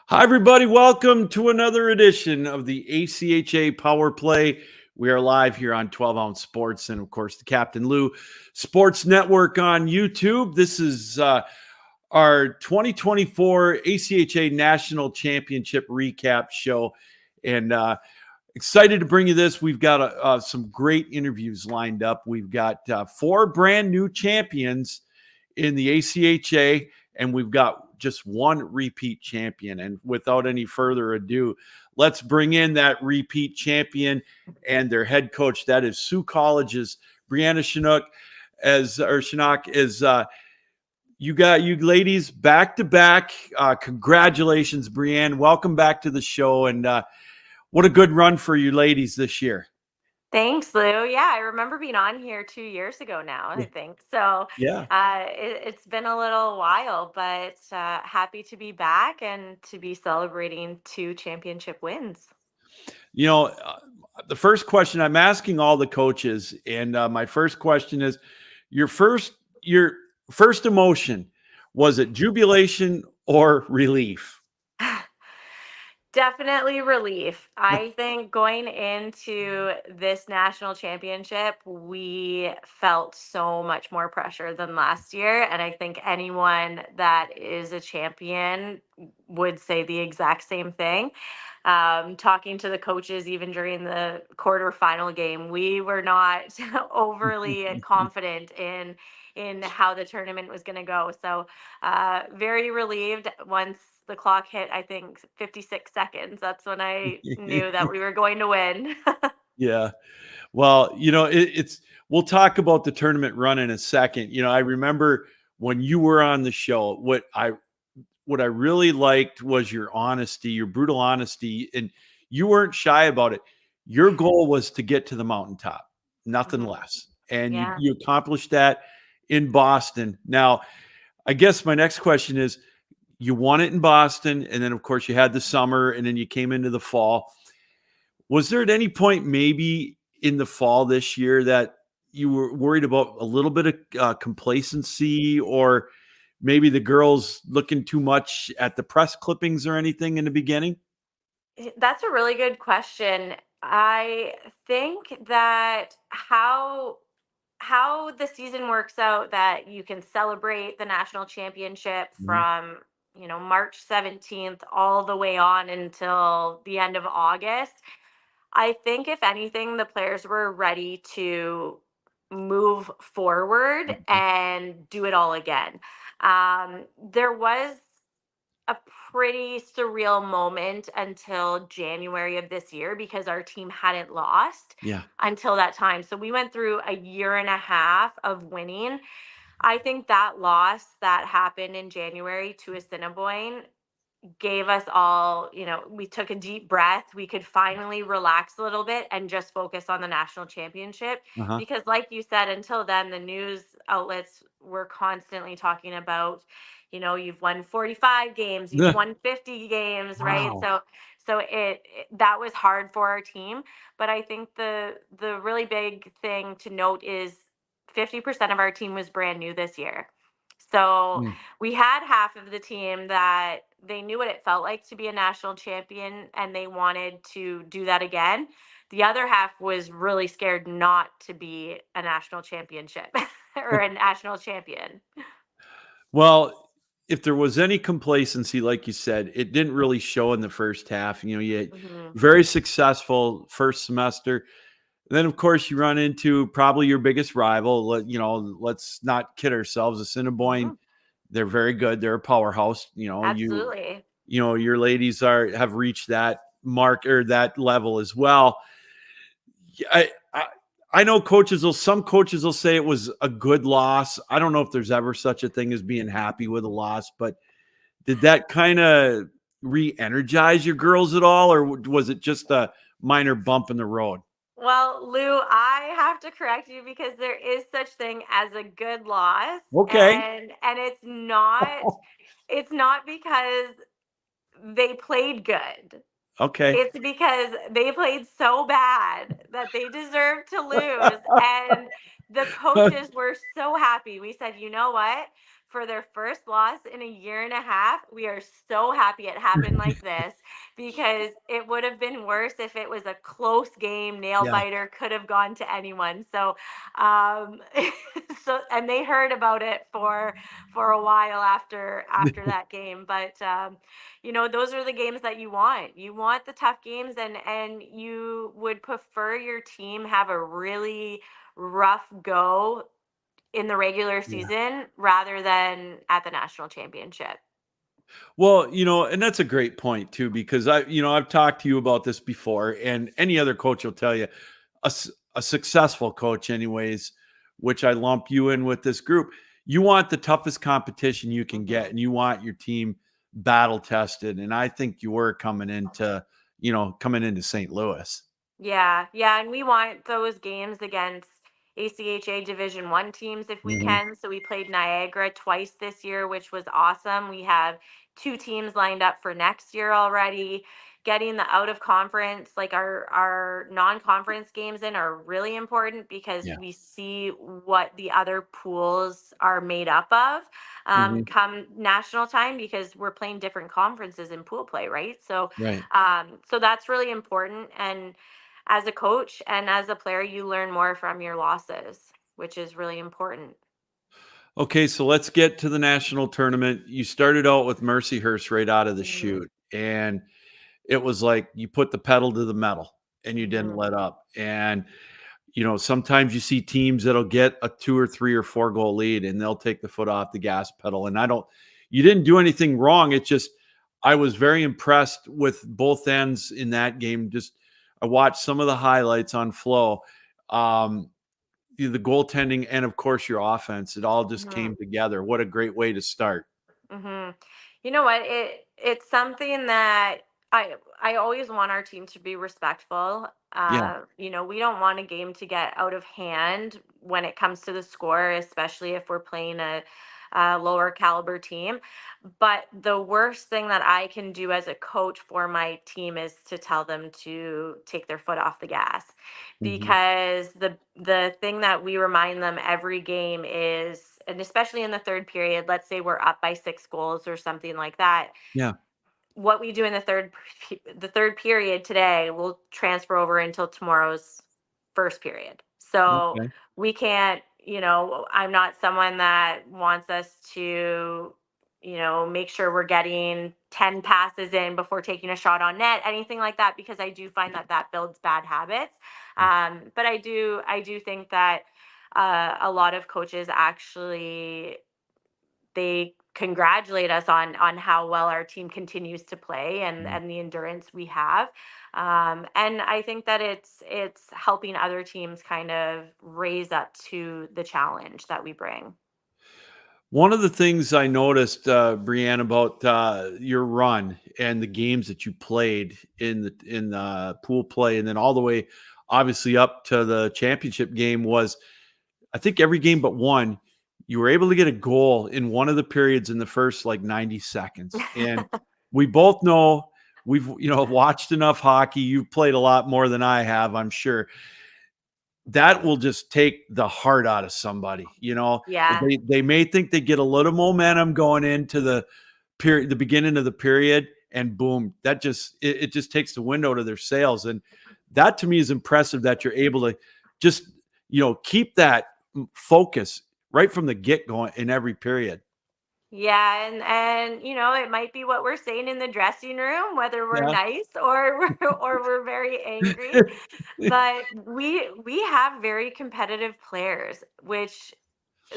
Hi, everybody. Welcome to another edition of the ACHA Power Play. We are live here on 12 Ounce Sports and, of course, the Captain Lou Sports Network on YouTube. This is our 2024 ACHA National Championship recap show. And excited to bring you this. We've got some great interviews lined up. We've got four brand new champions in the ACHA, and we've got just one repeat champion. And without any further ado, let's bring in that repeat champion and their head coach. That is Sioux College's Brianne Shunock. You got you ladies back to back. Congratulations, Brianne. Welcome back to the show. And what a good run for you ladies this year. Thanks, Lou. Yeah, I remember being on here 2 years ago now, I think. So Yeah. it's been a little while, but happy to be back and to be celebrating 2 championship wins. You know, the first question I'm asking all the coaches, and my first question is, your first emotion, was it jubilation or relief? Definitely relief. I think going into this national championship, we felt so much more pressure than last year. And I think anyone that is a champion would say the exact same thing. Talking to the coaches, even during the quarterfinal game, we were not overly confident in how the tournament was going to go. So very relieved once the clock hit, I think 56 seconds. That's when I knew that we were going to win. Yeah. Well, we'll talk about the tournament run in a second. I remember when you were on the show, what I really liked was your honesty, your brutal honesty, and you weren't shy about it. Your goal was to get to the mountaintop, nothing less. And Yeah. you accomplished that in Boston. Now, I guess my next question is, you won it in Boston, and then, of course, you had the summer, and then you came into the fall. Was there at any point maybe in the fall this year that you were worried about a little bit of complacency, or maybe the girls looking too much at the press clippings or anything in the beginning? That's a really good question. I think that how the season works out, that you can celebrate the national championship Mhm. from March 17th all the way on until the end of August. I think if anything, the players were ready to move forward Mhm. and do it all again. There was a pretty surreal moment until January of this year because our team hadn't lost Yeah. until that time. So we went through a year and a half of winning. I think that loss that happened in January to Assiniboine gave us all, we took a deep breath. We could finally relax a little bit and just focus on the national championship. Uh-huh. Because, like you said, until then, the news outlets were constantly talking about, you've won 45 games, you've won 50 games, right? Wow. So that was hard for our team. But I think the really big thing to note is 50% of our team was brand new this year. So Mm. we had half of the team that they knew what it felt like to be a national champion and they wanted to do that again. The other half was really scared not to be a national championship or a national champion. Well, if there was any complacency, like you said, it didn't really show in the first half. You had Hmm. very successful first semester. Then, of course, you run into probably your biggest rival. Let's not kid ourselves. Assiniboine, Hmm. they're very good. They're a powerhouse. Absolutely. Your ladies have reached that mark or that level as well. I know some coaches will say it was a good loss. I don't know if there's ever such a thing as being happy with a loss, but did that kind of re-energize your girls at all, or was it just a minor bump in the road? Well, Lou, I have to correct you because there is such thing as a good loss, Okay. and it's not because they played good. Okay. It's because they played so bad that they deserve to lose. And the coaches were so happy. We said, you know what? for their first loss in a year and a half. We are so happy it happened like this, because it would have been worse if it was a close game, nail Yeah. biter, could have gone to anyone. So, um, and they heard about it for a while after that game. But those are the games that you want. You want the tough games, and you would prefer your team have a really rough go in the regular Yeah. season rather than at the national championship. Well, and that's a great point too, because I've talked to you about this before, and any other coach will tell you, a successful coach, anyways, which I lump you in with this group, you want the toughest competition you can get, Mhm. and you want your team battle tested. And I think you were coming into St. Louis. Yeah, and we want those games against ACHA Division One teams if we Mhm. can. So we played Niagara twice this year, which was awesome. We have two teams lined up for next year already. Getting the out of conference, like our non-conference games in, are really important because Yeah. we see what the other pools are made up of Mhm. come national time, because we're playing different conferences in pool play, right? So Right. so that's really important. And as a coach and as a player, you learn more from your losses, which is really important. Okay, so let's get to the national tournament. You started out with Mercyhurst right out of the Hmm. chute, and it was like you put the pedal to the metal and you didn't Hmm. let up. And sometimes you see teams that'll get a 2 or 3 or 4 goal lead and they'll take the foot off the gas pedal. And you didn't do anything wrong. It's just I was very impressed with both ends in that game. Just I watched some of the highlights on Flow. Um, the goaltending and of course your offense, it all just Hmm. came together. What a great way to start. Hmm. You know what? It's something that I always want our team to be respectful. Yeah. We don't want a game to get out of hand when it comes to the score, especially if we're playing a lower caliber team. But the worst thing that I can do as a coach for my team is to tell them to take their foot off the gas, Mhm. because the thing that we remind them every game is, and especially in the third period, let's say we're up by 6 goals or something like that, Yeah. what we do in the third period today will transfer over until tomorrow's first period. So Okay. we can't, I'm not someone that wants us to, make sure we're getting 10 passes in before taking a shot on net, anything like that, because I do find that that builds bad habits. But I do think that a lot of coaches actually, they congratulate us on how well our team continues to play, and the endurance we have. And I think that it's helping other teams kind of raise up to the challenge that we bring. One of the things I noticed, Brianne, about your run and the games that you played in the pool play, and then all the way, obviously, up to the championship game, was I think every game but one, you were able to get a goal in one of the periods in the first like 90 seconds. And we both know we've watched enough hockey. You've played a lot more than I have, I'm sure. That will just take the heart out of somebody. Yeah. They may think they get a little momentum going into the beginning of the period, and boom, it just takes the wind out of their sails. And that to me is impressive, that you're able to just keep that focus right from the get going in every period. Yeah, and it might be what we're saying in the dressing room, whether we're Yeah. nice or we're very angry. But we have very competitive players, which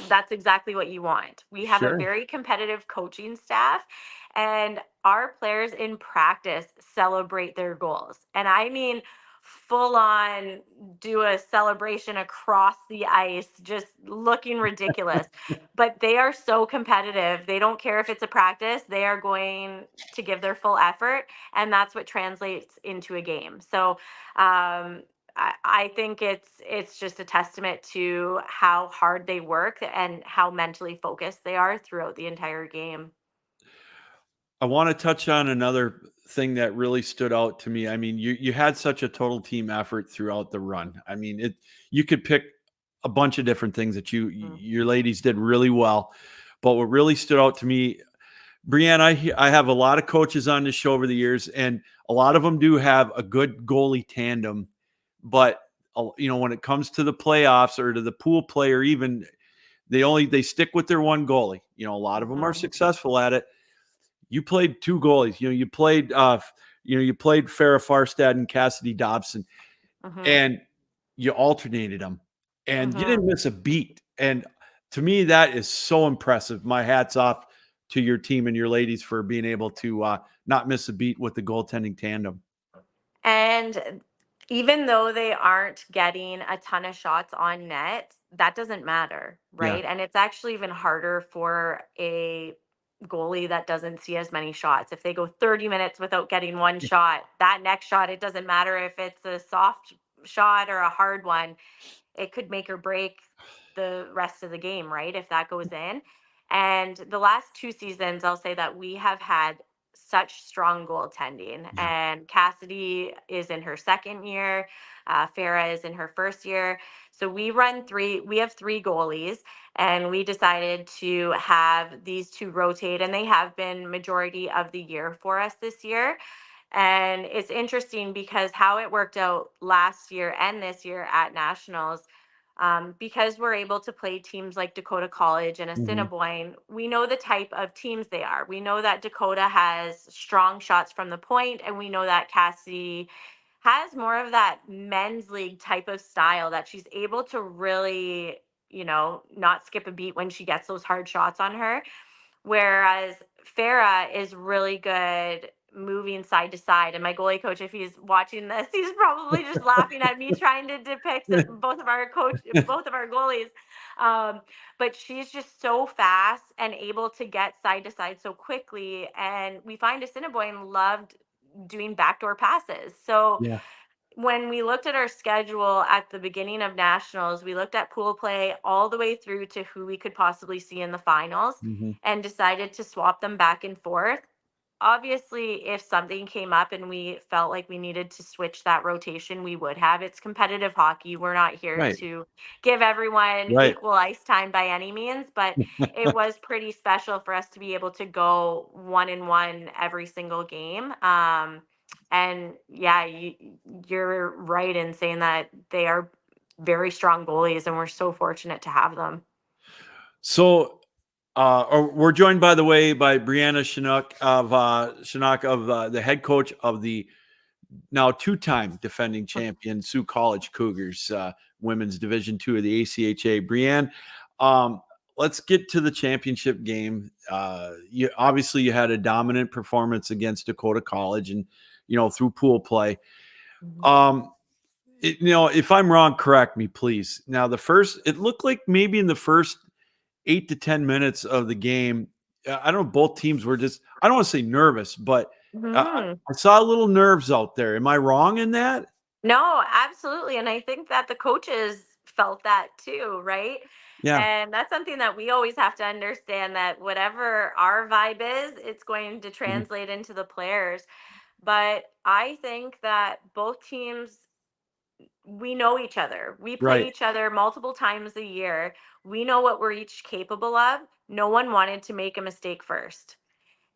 that's exactly what you want. We have a Sure. very competitive coaching staff, and our players in practice celebrate their goals. And I mean, full on do a celebration across the ice, just looking ridiculous. But they are so competitive. They don't care if it's a practice, they are going to give their full effort. And that's what translates into a game. So, I think it's just a testament to how hard they work and how mentally focused they are throughout the entire game. I want to touch on another thing that really stood out to me. I mean, you had such a total team effort throughout the run. I mean, you could pick a bunch of different things that Mhm. your ladies did really well. But what really stood out to me, Brianne, I have a lot of coaches on this show over the years, and a lot of them do have a good goalie tandem. But when it comes to the playoffs or to the pool play, or even they stick with their one goalie. A lot of them are successful at it. You played two goalies. You played Farrah Farstad and Cassidy Dobson, and you alternated them, and you didn't miss a beat. And to me, that is so impressive. My hat's off to your team and your ladies for being able to not miss a beat with the goaltending tandem. And even though they aren't getting a ton of shots on net, that doesn't matter, right? Yeah. And it's actually even harder for a goalie that doesn't see as many shots. If they go 30 minutes without getting one shot, that next shot, it doesn't matter if it's a soft shot or a hard one, it could make or break the rest of the game, right? If that goes in. And the last 2 seasons, I'll say that we have had such strong goaltending. Yeah. And Cassidy is in her second year. Farah is in her first year. So we have three goalies, and we decided to have these two rotate, and they have been majority of the year for us this year. And it's interesting because how it worked out last year and this year at Nationals, because we're able to play teams like Dakota College and Assiniboine, we know the type of teams they are. We know that Dakota has strong shots from the point, and we know that Cassie has more of that men's league type of style, that she's able to really, not skip a beat when she gets those hard shots on her. Whereas Farah is really good moving side to side. And my goalie coach, if he's watching this, he's probably just laughing at me trying to depict both of our goalies. But she's just so fast and able to get side to side so quickly. And we find Assiniboine loved doing backdoor passes. So Yeah. when we looked at our schedule at the beginning of Nationals, we looked at pool play all the way through to who we could possibly see in the finals and decided to swap them back and forth. Obviously, if something came up and we felt like we needed to switch that rotation, we would have. It's competitive hockey. We're not here Right. to give everyone Right. equal ice time by any means, but it was pretty special for us to be able to go 1-1 every single game. And yeah, you're right in saying that they are very strong goalies, and we're so fortunate to have them. So, we're joined, by the way, by Brianne Shunock of the head coach of the now two-time defending champion Sioux College Cougars, women's Division II of the ACHA. Brianne, let's get to the championship game. You had a dominant performance against Dakota College, and through pool play. If I'm wrong, correct me, please. Now, it looked like maybe in the first 8 to 10 minutes of the game, I don't know, both teams were just, I don't want to say nervous, but I saw a little nerves out there. Am I wrong in that? No, absolutely. And I think that the coaches felt that too, right? Yeah. And that's something that we always have to understand, that whatever our vibe is, it's going to translate into the players. But I think that both teams, we know each other. We play Right. each other multiple times a year. We know what we're each capable of. No one wanted to make a mistake first.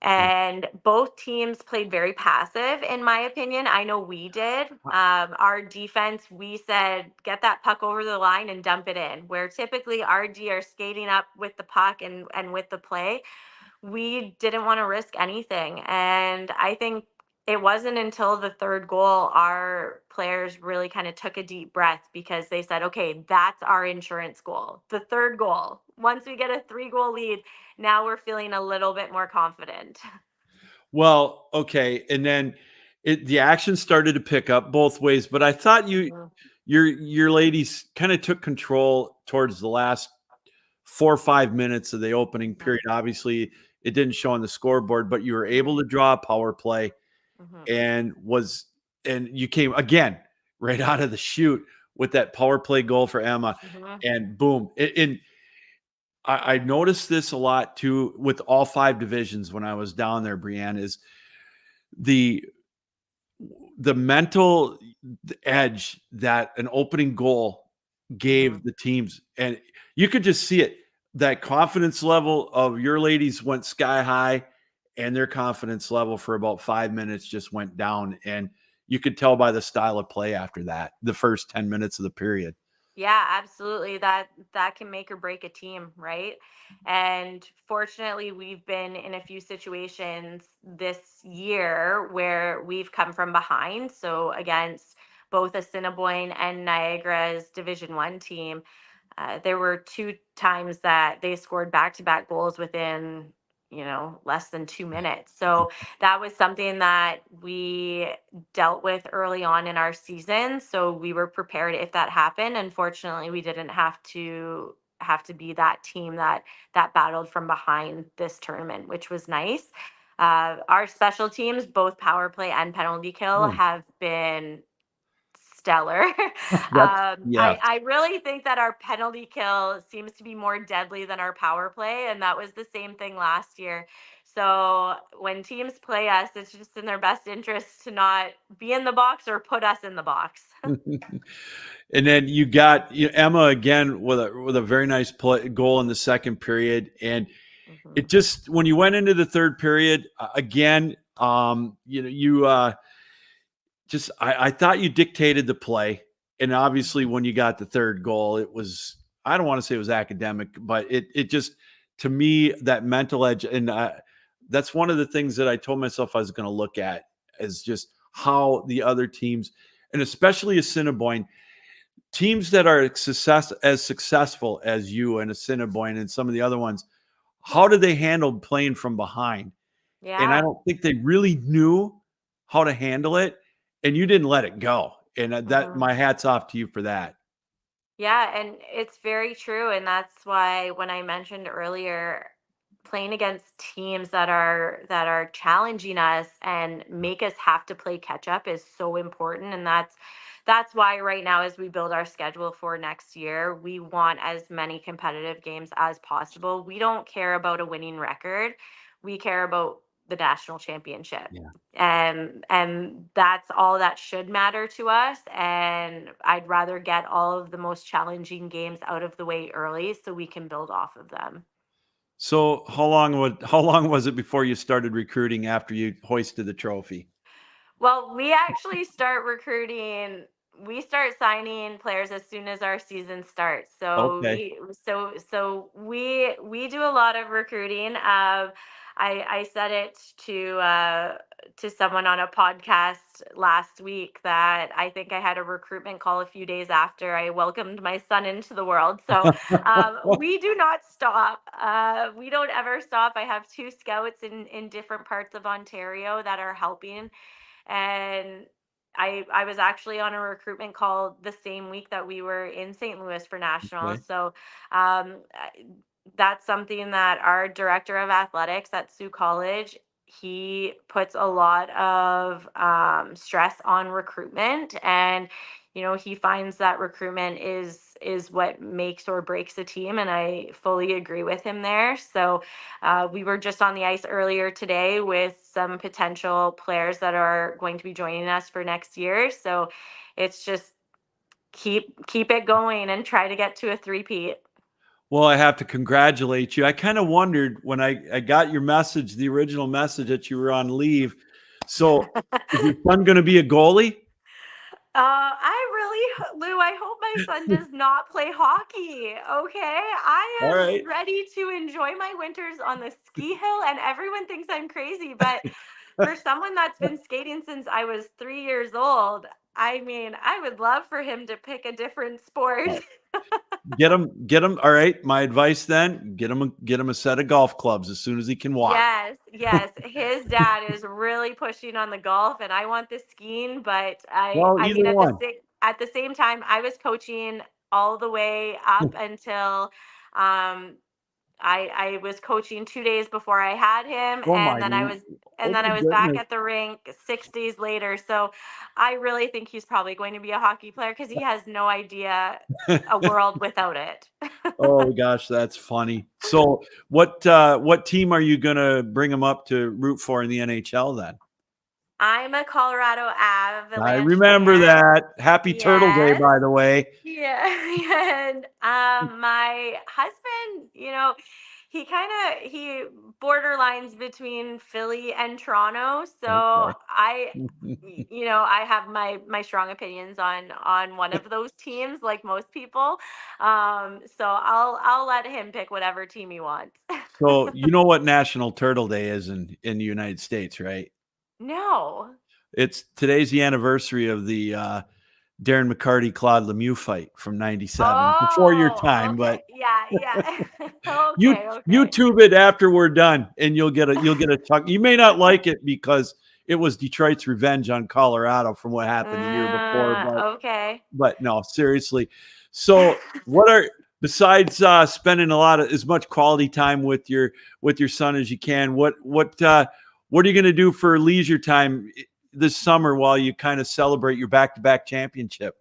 Yeah. And both teams played very passive, in my opinion. I know we did. Our defense, we said, get that puck over the line and dump it in. Where typically our D are skating up with the puck and with the play, we didn't want to risk anything. And I think it wasn't until the third goal our players really kind of took a deep breath, because they said, okay, that's our insurance goal. The third goal. Once we get a 3-goal lead, now we're feeling a little bit more confident. Well, okay. And then the action started to pick up both ways, but I thought your ladies kind of took control towards the last 4 or 5 minutes of the opening period. Obviously, it didn't show on the scoreboard, but you were able to draw a power play and you came again right out of the chute with that power play goal for Emma, and boom. And I noticed this a lot too with all 5 divisions when I was down there, Brianne, is the mental edge that an opening goal gave the teams. And you could just see it. that confidence level of your ladies went sky high, and their confidence level for about 5 minutes just went down. And you could tell by the style of play after that, the first 10 minutes of the period. Yeah, absolutely. That can make or break a team, right? And fortunately, we've been in a few situations this year where we've come from behind. So against both Assiniboine and Niagara's Division 1 team, there were two times that they scored back-to-back goals within, less than 2 minutes. So that was something that we dealt with early on in our season. So we were prepared if that happened. Unfortunately, we didn't have to be that team that battled from behind this tournament, which was nice. Our special teams, both power play and penalty kill, Oh, have been stellar. yeah. I really think that our penalty kill seems to be more deadly than our power play, and that was the same thing last year. So when teams play us, it's just in their best interest to not be in the box or put us in the box. And then you got Emma again with a very nice goal in the second period, and Mhm. it just when you went into the third period again, I thought you dictated the play, and obviously when you got the third goal, it was I don't want to say it was academic, but it just to me that mental edge, and that's one of the things that I told myself I was going to look at is just how the other teams, and especially Assiniboine, teams that are as successful as you and Assiniboine and some of the other ones, how do they handle playing from behind? And I Yeah. don't think they really knew how to handle it, and you didn't let it go. And that Mhm. my hat's off to you for that. Yeah, and it's very true. And that's why when I mentioned earlier, playing against teams that are challenging us and make us have to play catch up is so important. And that's why right now, as we build our schedule for next year, we want as many competitive games as possible. We don't care about a winning record. We care about the national championship, Yeah. and that's all that should matter to us. And I'd rather get all of the most challenging games out of the way early so we can build off of them. So how long was it before you started recruiting after you hoisted the trophy? Well, we actually start recruiting. We start signing players as soon as our season starts. So Okay. we do a lot of recruiting. I said it to someone on a podcast last week that I think I had a recruitment call a few days after I welcomed my son into the world. So we do not stop. We don't ever stop. I have two scouts in different parts of Ontario that are helping, and I was actually on a recruitment call the same week that we were in St. Louis for nationals. Okay. So that's something that our director of athletics at Sioux College, he puts a lot of stress on recruitment, and he finds that recruitment is what makes or breaks a team, and I fully agree with him there. So we were just on the ice earlier today with some potential players that are going to be joining us for next year. So it's just keep it going and try to get to a three-peat. Well, I have to congratulate you. I kind of wondered when I got your message, the original message that you were on leave. So is your son going to be a goalie? I really, Lou, I hope my son does not play hockey. Okay. All I right. am ready to enjoy my winters on the ski hill, and everyone thinks I'm crazy. But for someone that's been skating since I was 3 years old, I mean, I would love for him to pick a different sport. Get him. All right. My advice then, get him a set of golf clubs as soon as he can walk. Yes, yes. His dad is really pushing on the golf, and I want the skiing. But I, Well, I either mean, one. at the same time, I was coaching all the way up until um, I was coaching 2 days before I had him, Oh and my, then I was and oh then my I was back goodness. at the rink 6 days later. So I really think he's probably going to be a hockey player because he has no idea a world without it. Oh gosh, that's funny. So what team are you gonna bring him up to root for in the NHL then? I'm a Colorado I Avalanche remember fan. that. Happy Turtle Day, Yes. by the way. Yeah. And my husband, he borderlines between Philly and Toronto. So Okay. I have my strong opinions on one of those teams, like most people. So I'll let him pick whatever team he wants. So you know what National Turtle Day is in the United States, right? No. Today's the anniversary of the Darren McCarty Claude Lemieux fight from '97. Before your Oh, time, but okay. Yeah. you Okay. YouTube it after we're done, and you'll get a chuck. You may not like it because it was Detroit's revenge on Colorado from what happened the year before, Okay. but no, seriously. So what are besides spending as much quality time with your son as you can, what are you going to do for leisure time this summer while you kind of celebrate your back-to-back championship?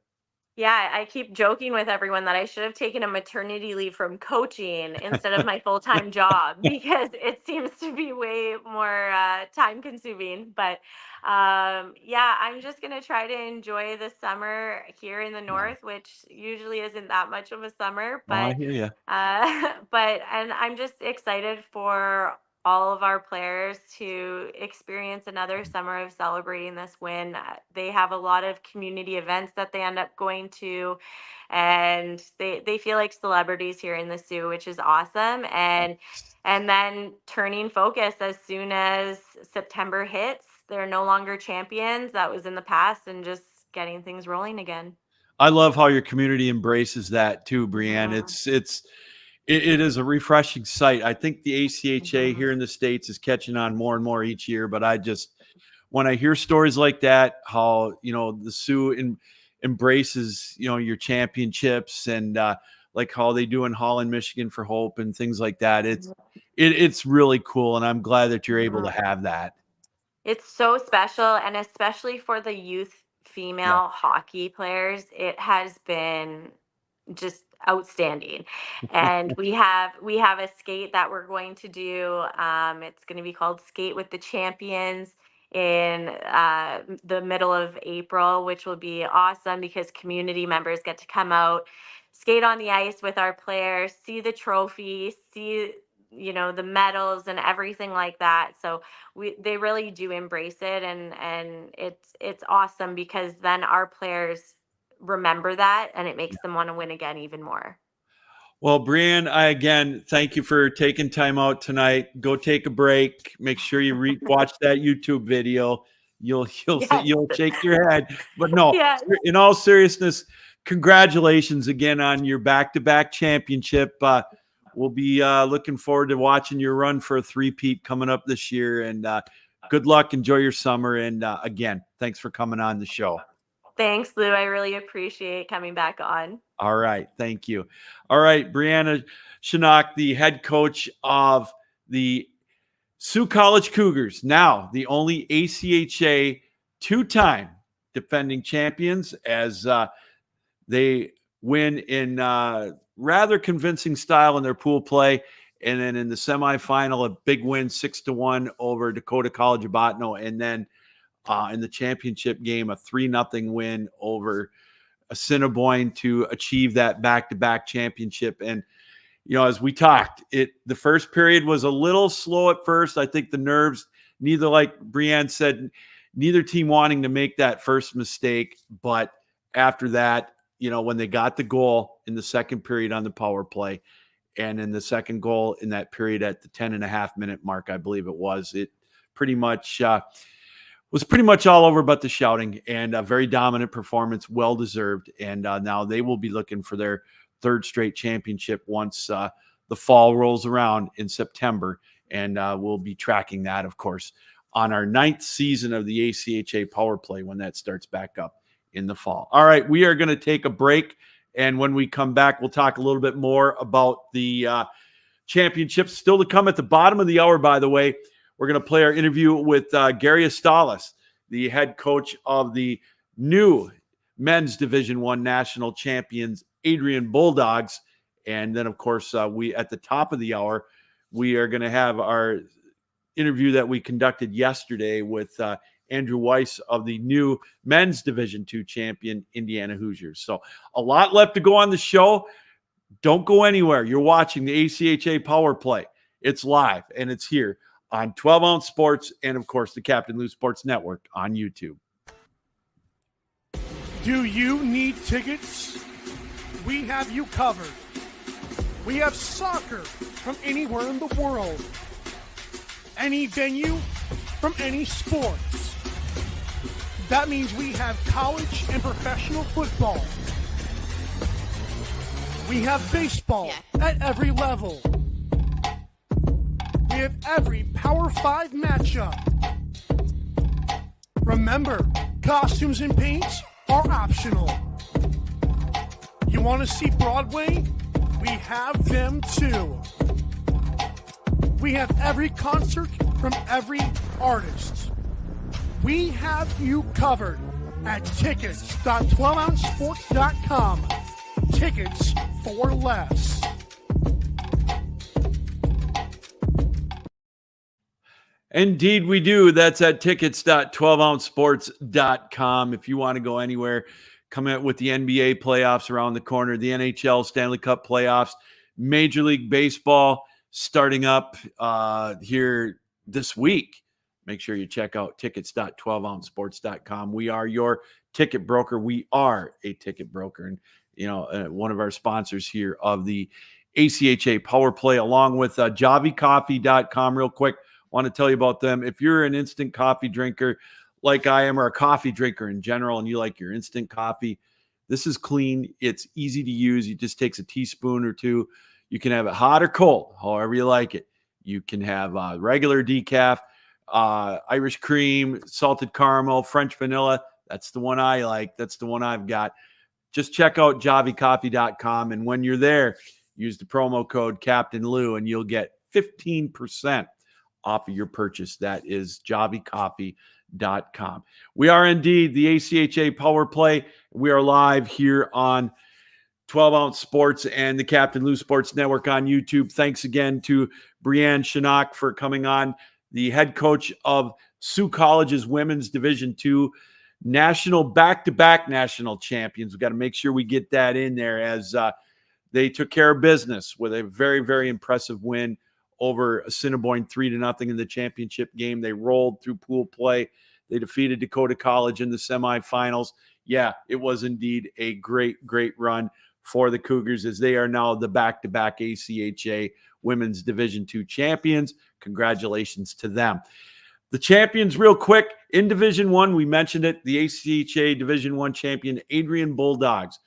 Yeah, I keep joking with everyone that I should have taken a maternity leave from coaching instead of my full-time job because it seems to be way more time consuming. But yeah, I'm just going to try to enjoy the summer here in the Yeah. north, which usually isn't that much of a summer. Oh, I hear you. And I'm just excited for all of our players to experience another summer of celebrating this win. They have a lot of community events that they end up going to, and they feel like celebrities here in the Sioux, which is awesome. And then turning focus as soon as September hits, they're no longer champions. That was in the past, and just getting things rolling again. I love how your community embraces that too, Brianne. Mhm. It is a refreshing sight. I think the ACHA Mhm. here in the States is catching on more and more each year, but when I hear stories like that, how, the Sioux embraces, your championships and like how they do in Holland, Michigan for Hope and things like that. It's really cool. And I'm glad that you're able to Mhm. have that. It's so special, and especially for the youth Yeah. female hockey players, it has been just outstanding. And we have a skate that we're going to do. It's going to be called Skate with the Champions in the middle of April, which will be awesome because community members get to come out, skate on the ice with our players, see the trophy, see the medals and everything like that. So they really do embrace it, and it's awesome because then our players remember that, and it makes them want to win again even more. Well, Brianne, I again thank you for taking time out tonight. Go take a break. Make sure you watch that YouTube video. Yes. You'll shake your head. But no, Yes. in all seriousness, congratulations again on your back-to-back championship. We'll be looking forward to watching your run for a three-peat coming up this year. And good luck. Enjoy your summer. And again, thanks for coming on the show. Thanks, Lou. I really appreciate coming back on. All right. Thank you. All right. Brianne Shunock, the head coach of the Sioux College Cougars, now the only ACHA two-time defending champions, as they win in rather convincing style in their pool play. And then in the semifinal, a big win, 6-1 over Dakota College of Bottineau. And then in the championship game, a 3-0 win over Assiniboine to achieve that back-to-back championship. And as we talked, the first period was a little slow at first. I think the nerves, neither, like Brianne said, neither team wanting to make that first mistake. But after that, when they got the goal in the second period on the power play, and in the second goal in that period at the 10.5-minute mark, I believe it pretty much was pretty much all over but the shouting, and a very dominant performance, well deserved. And now they will be looking for their third straight championship once the fall rolls around in September. And we'll be tracking that, of course, on our 9th season of the ACHA Power Play when that starts back up in the fall. All right, we are going to take a break. And when we come back, we'll talk a little bit more about the championships still to come at the bottom of the hour, by the way. We're going to play our interview with Gary Astalos, the head coach of the new men's Division I national champions, Adrian Bulldogs. And then, of course, we at the top of the hour, we are going to have our interview that we conducted yesterday with Andrew Weiss of the new men's Division II champion, Indiana Hoosiers. So a lot left to go on the show. Don't go anywhere. You're watching the ACHA Power Play. It's live, and it's here on 12 Ounce Sports and, of course, the Captain Lou Sports Network on YouTube. Do you need tickets? We have you covered. We have soccer from anywhere in the world. Any venue from any sports. That means we have college and professional football. We have baseball at every level. We have every Power 5 matchup. Remember, costumes and paints are optional. You want to see Broadway? We have them too. We have every concert from every artist. We have you covered at tickets.12ouncesports.com. Tickets for less. Indeed, we do. That's at tickets.12ouncesports.com. If you want to go anywhere, come out with the NBA playoffs around the corner, the NHL Stanley Cup playoffs, Major League Baseball starting up here this week. Make sure you check out tickets.12ouncesports.com. We are your ticket broker. We are a ticket broker. And, one of our sponsors here of the ACHA Power Play, along with javicoffee.com. Real quick, want to tell you about them. If you're an instant coffee drinker like I am, or a coffee drinker in general, and you like your instant coffee, this is clean. It's easy to use. It just takes a teaspoon or two. You can have it hot or cold, however you like it. You can have regular decaf, Irish cream, salted caramel, French vanilla. That's the one I like. That's the one I've got. Just check out javicoffee.com. And when you're there, use the promo code Captain Lou and you'll get 15% off of your purchase. That is javicoffee.com. We are indeed the ACHA Power Play. We are live here on 12 Ounce Sports and the Captain Lou Sports Network on YouTube. Thanks again to Brianne Shunock for coming on, the head coach of Sioux College's Women's Division II back-to-back national champions. We've got to make sure we get that in there, as they took care of business with a very, very impressive win over Assiniboine 3-0 in the championship game. They rolled through pool play. They defeated Dakota College in the semifinals. Yeah, it was indeed a great, great run for the Cougars, as they are now the back-to-back ACHA Women's Division II champions. Congratulations to them. The champions, real quick, in Division I, we mentioned it, the ACHA Division I champion, Adrian Bulldogs.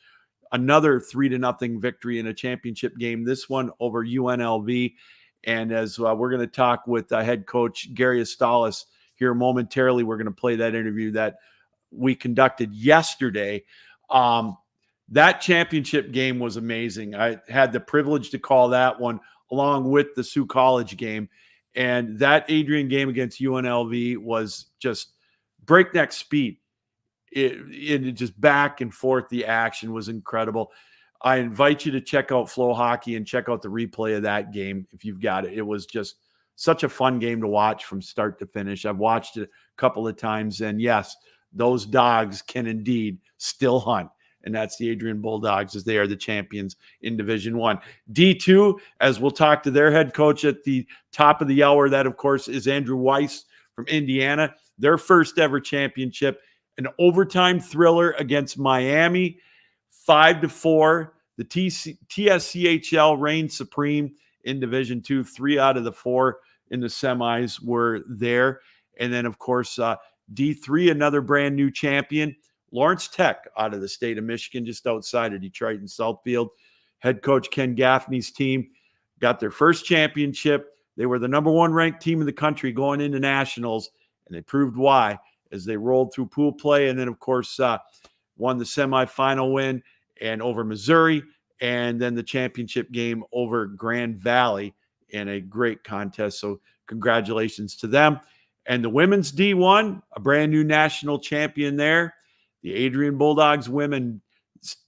Another 3-0 victory in a championship game, this one over UNLV. And as we're going to talk with head coach Gary Astalos here momentarily, we're going to play that interview that we conducted yesterday. That championship game was amazing. I had the privilege to call that one along with the Sioux College game. And that Adrian game against UNLV was just breakneck speed. It just back and forth. The action was incredible. I invite you to check out Flow Hockey and check out the replay of that game if you've got it. It was just such a fun game to watch from start to finish. I've watched it a couple of times, and yes, those dogs can indeed still hunt. And that's the Adrian Bulldogs, as they are the champions in Division I. D2, as we'll talk to their head coach at the top of the hour, that, of course, is Andrew Weiss from Indiana. Their first ever championship, an overtime thriller against Miami, 5-4. The TSCHL reigned supreme in Division II. 3 out of the 4 in the semis were there. And then, of course, D3, another brand new champion. Lawrence Tech out of the state of Michigan, just outside of Detroit and Southfield. Head coach Ken Gaffney's team got their first championship. They were the number 1 ranked team in the country going into nationals, and they proved why as they rolled through pool play. And then, of course, won the semifinal win and over Missouri, and then the championship game over Grand Valley in a great contest. So congratulations to them. And the women's D1, a brand new national champion there. The Adrian Bulldogs women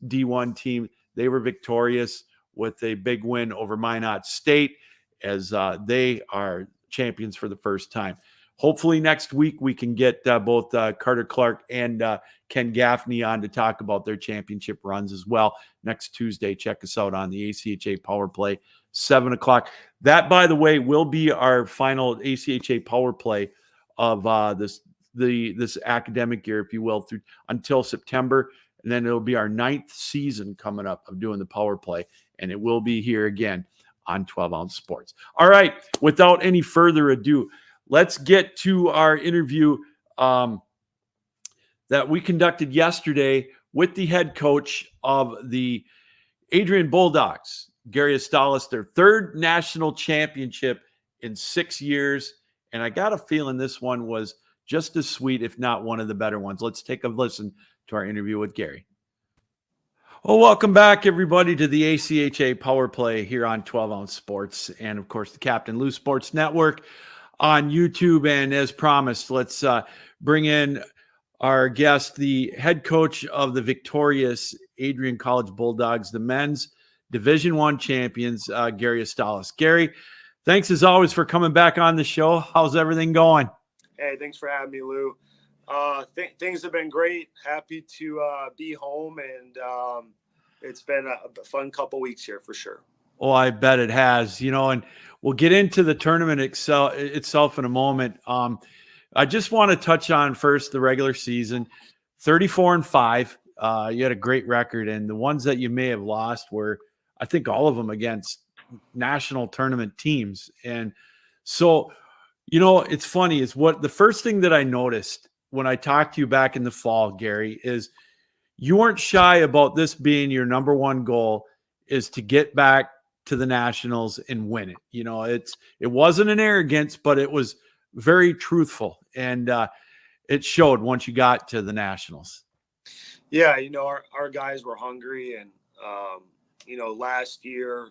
D1 team, they were victorious with a big win over Minot State, as they are champions for the first time. hopefully next week we can get both Carter Clark and Ken Gaffney on to talk about their championship runs as well. Next Tuesday, check us out on the ACHA Power Play, 7 o'clock. That, by the way, will be our final ACHA Power Play of this academic year, if you will, through until September. And then it'll be our 9th season coming up of doing the Power Play. And it will be here again on 12 Ounce Sports. All right, without any further ado, let's get to our interview that we conducted yesterday with the head coach of the Adrian Bulldogs, Gary Astalos, their 3rd national championship in 6 years. And I got a feeling this one was just as sweet, if not one of the better ones. Let's take a listen to our interview with Gary. Well, welcome back, everybody, to the ACHA Power Play here on 12 Ounce Sports and, of course, the Captain Lou Sports Network on YouTube. And as promised, let's bring in our guest, the head coach of the victorious Adrian College Bulldogs, the men's Division I champions, Gary Astalos. Gary, thanks as always for coming back on the show. How's everything going? Hey, thanks for having me, Lou. Things have been great. Happy to be home, and it's been a fun couple weeks here for sure. Oh, I bet it has. And we'll get into the tournament itself in a moment. I just want to touch on first the regular season, 34-5. You had a great record, and the ones that you may have lost were, I think, all of them against national tournament teams. And so, it's funny is what the first thing that I noticed when I talked to you back in the fall, Gary, is you weren't shy about this being your number one goal, is to get back to the nationals and win it. It wasn't an arrogance, but it was very truthful, and it showed once you got to the nationals. Yeah, our guys were hungry, and last year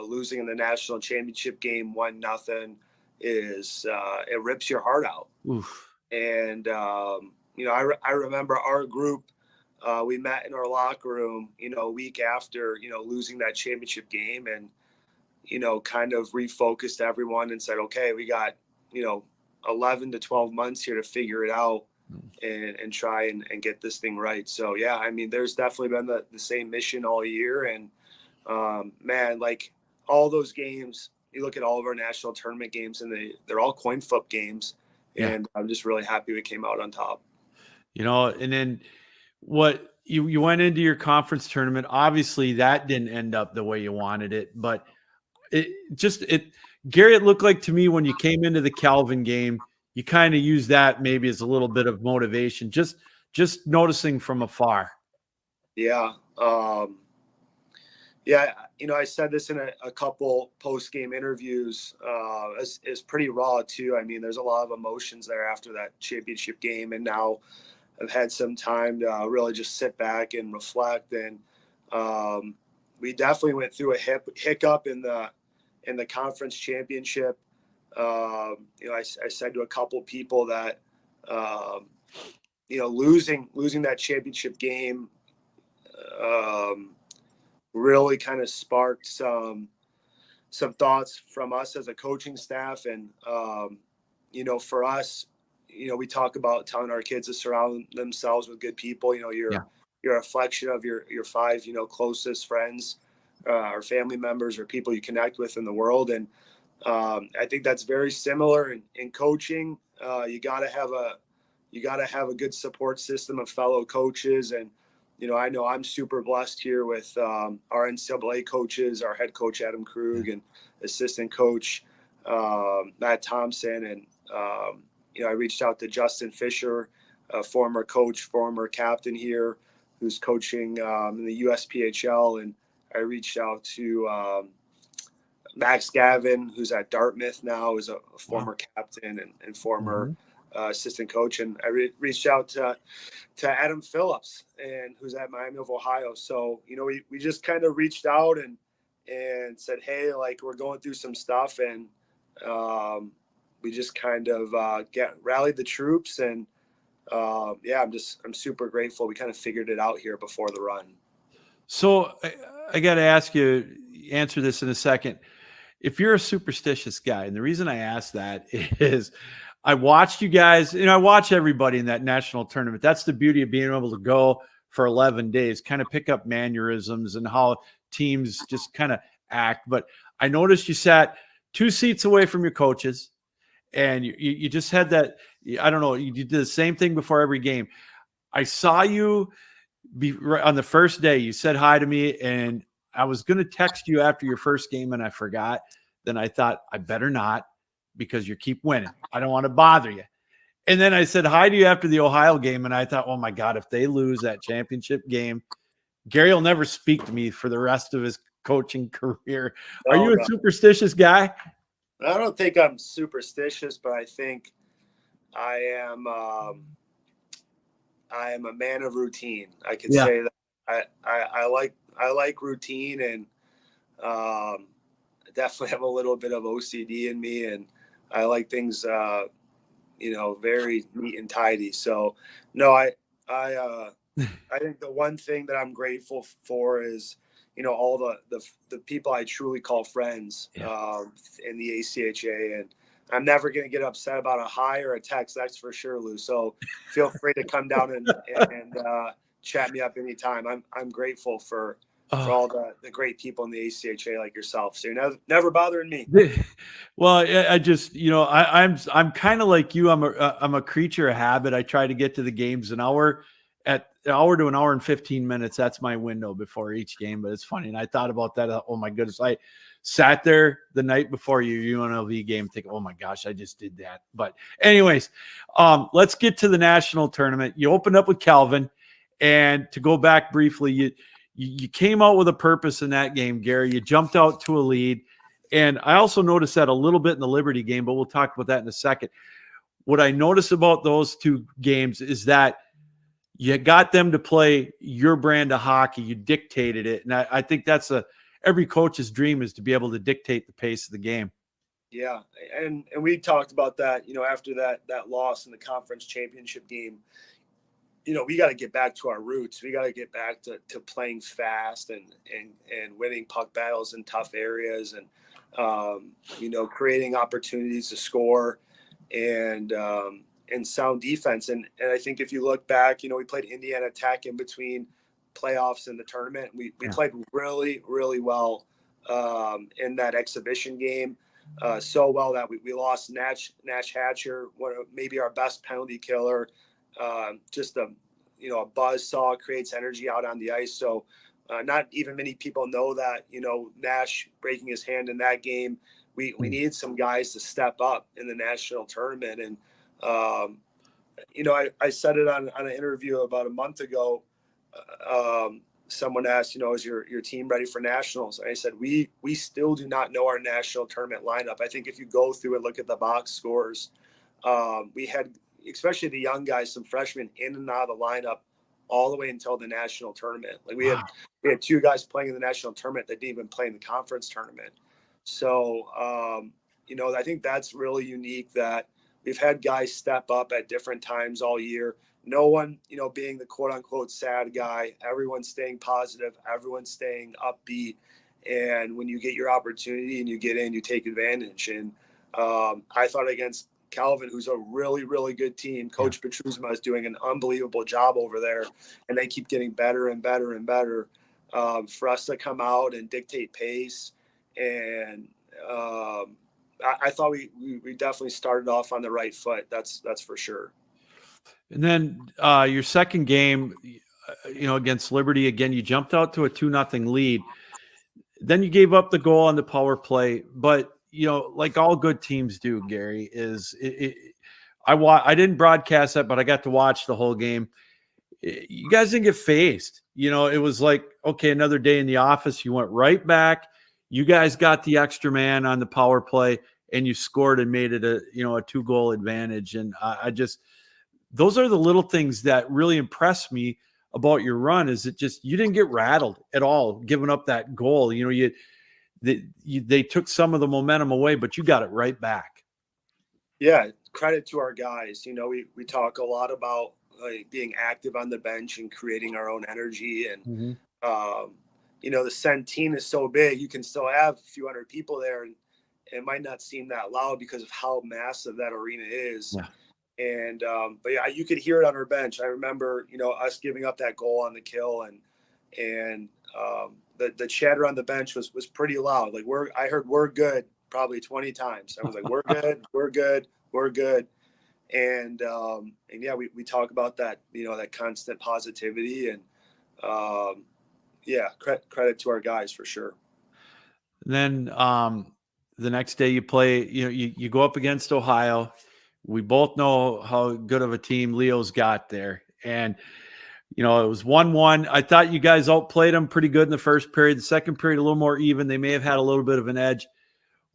losing in the national championship game 1-0 is it rips your heart out. Oof. And I remember our group, we met in our locker room a week after losing that championship game, and kind of refocused everyone and said, okay, we got 11 to 12 months here to figure it out and try and get this thing right. So yeah, I mean, there's definitely been the same mission all year, and man, like all those games, you look at all of our national tournament games, and they're all coin flip games. Yeah. And I'm just really happy we came out on top. And then what you went into your conference tournament, obviously that didn't end up the way you wanted it, but Gary, it looked like to me when you came into the Calvin game, you kind of used that maybe as a little bit of motivation, just noticing from afar. Yeah. Yeah. I said this in a couple post-game interviews. It's pretty raw too. I mean, there's a lot of emotions there after that championship game. And now I've had some time to really just sit back and reflect. And we definitely went through a hiccup in the conference championship. I said to a couple people that, losing that championship game really kind of sparked some thoughts from us as a coaching staff. And, for us, we talk about telling our kids to surround themselves with good people. You're a reflection of your 5, closest friends, or family members, or people you connect with in the world. And I think that's very similar in coaching. You gotta have a good support system of fellow coaches. And, I know I'm super blessed here with our NCAA coaches, our head coach, Adam Krug, and assistant coach, Matt Thompson. And, I reached out to Justin Fisher, a former coach, former captain here, who's coaching in the USPHL. And I reached out to Max Gavin, who's at Dartmouth now, is a former captain and former assistant coach. And I reached out to Adam Phillips, and who's at Miami of Ohio. So, we just kind of reached out and said, hey, like, we're going through some stuff. And we just kind of rallied the troops. And I'm super grateful. We kind of figured it out here before the run. So I got to ask you, answer this in a second. If you're a superstitious guy, and the reason I ask that is I watched you guys, and I watch everybody in that national tournament. That's the beauty of being able to go for 11 days, kind of pick up mannerisms and how teams just kind of act. But I noticed you sat 2 seats away from your coaches, and you just had that. I don't know. You did the same thing before every game. I saw you on the first day. You said hi to me, and I was going to text you after your first game, and I forgot. Then I thought I better not, because you keep winning. I don't want to bother you. And then I said hi to you after the Ohio game, and I thought, oh my God, if they lose that championship game, Gary will never speak to me for the rest of his coaching career. Are you a superstitious guy? I don't think I'm superstitious, but I think I am a man of routine. I could say that I like routine, and definitely have a little bit of OCD in me, and I like things very neat and tidy. So no, I think the one thing that I'm grateful for is, all the people I truly call friends in the ACHA, and I'm never going to get upset about a hi or a text. That's for sure, Lou. So feel free to come down and chat me up anytime. I'm grateful for all the great people in the ACHA like yourself. So you're never bothering me. Well, I just, I'm kind of like you. I'm a creature of habit. I try to get to the games an hour to an hour and 15 minutes. That's my window before each game. But it's funny. And I thought about that. Oh my goodness. I sat there the night before your UNLV game thinking, oh my gosh, I just did that. But anyways, let's get to the national tournament. You opened up with Calvin, and to go back briefly, you came out with a purpose in that game, Gary. You jumped out to a lead. And I also noticed that a little bit in the Liberty game, but we'll talk about that in a second. What I noticed about those 2 games is that you got them to play your brand of hockey. You dictated it. And I think that's every coach's dream, is to be able to dictate the pace of the game. Yeah. And we talked about that, after that loss in the conference championship game. We got to get back to our roots. We got to get back to playing fast and winning puck battles in tough areas, and creating opportunities to score and sound defense. And I think if you look back, we played Indiana Tech in between playoffs and the tournament. We played really, really well in that exhibition game, so well that we lost Nash Hatcher, one of maybe our best penalty killer. Just a buzzsaw, creates energy out on the ice. So not even many people know that, Nash breaking his hand in that game, we needed some guys to step up in the national tournament. And, I said it on an interview about a month ago. Someone asked, is your team ready for nationals? And I said, we still do not know our national tournament lineup. I think if you go through and look at the box scores, we had, especially the young guys, some freshmen in and out of the lineup all the way until the national tournament. Like we had 2 guys playing in the national tournament that didn't even play in the conference tournament. So, I think that's really unique that we've had guys step up at different times all year. No one, being the quote unquote sad guy, everyone's staying positive, everyone's staying upbeat. And when you get your opportunity and you get in, you take advantage. And I thought against Calvin, who's a really, really good team. Coach Petruzma is doing an unbelievable job over there, and they keep getting better and better and better. For us to come out and dictate pace, and I thought we definitely started off on the right foot. That's for sure. And then your second game, against Liberty, again, you jumped out to a 2-0 lead. Then you gave up the goal on the power play, but like all good teams do, Gary, I didn't broadcast that, but I got to watch the whole game. You guys didn't get phased. It was like, okay, another day in the office. You went right back. You guys got the extra man on the power play, and you scored and made it a 2-goal advantage. And those are the little things that really impress me about your run, is it just, you didn't get rattled at all, giving up that goal. They took some of the momentum away, but you got it right back. Yeah, credit to our guys. We talk a lot about being active on the bench and creating our own energy. And, the Centene is so big, you can still have a few hundred people there. it might not seem that loud because of how massive that arena is. Yeah. And but yeah, you could hear it on our bench. I remember, us giving up that goal on the kill, and the chatter on the bench was pretty loud. Like I heard "we're good" probably 20 times. I was like, "We're good, we're good, we're good." And yeah, we talk about that, that constant positivity, and yeah, credit to our guys for sure. Then the next day you play, you go up against Ohio. We both know how good of a team Leo's got there. And, it was 1-1. I thought you guys outplayed them pretty good in the first period. The second period, a little more even. They may have had a little bit of an edge.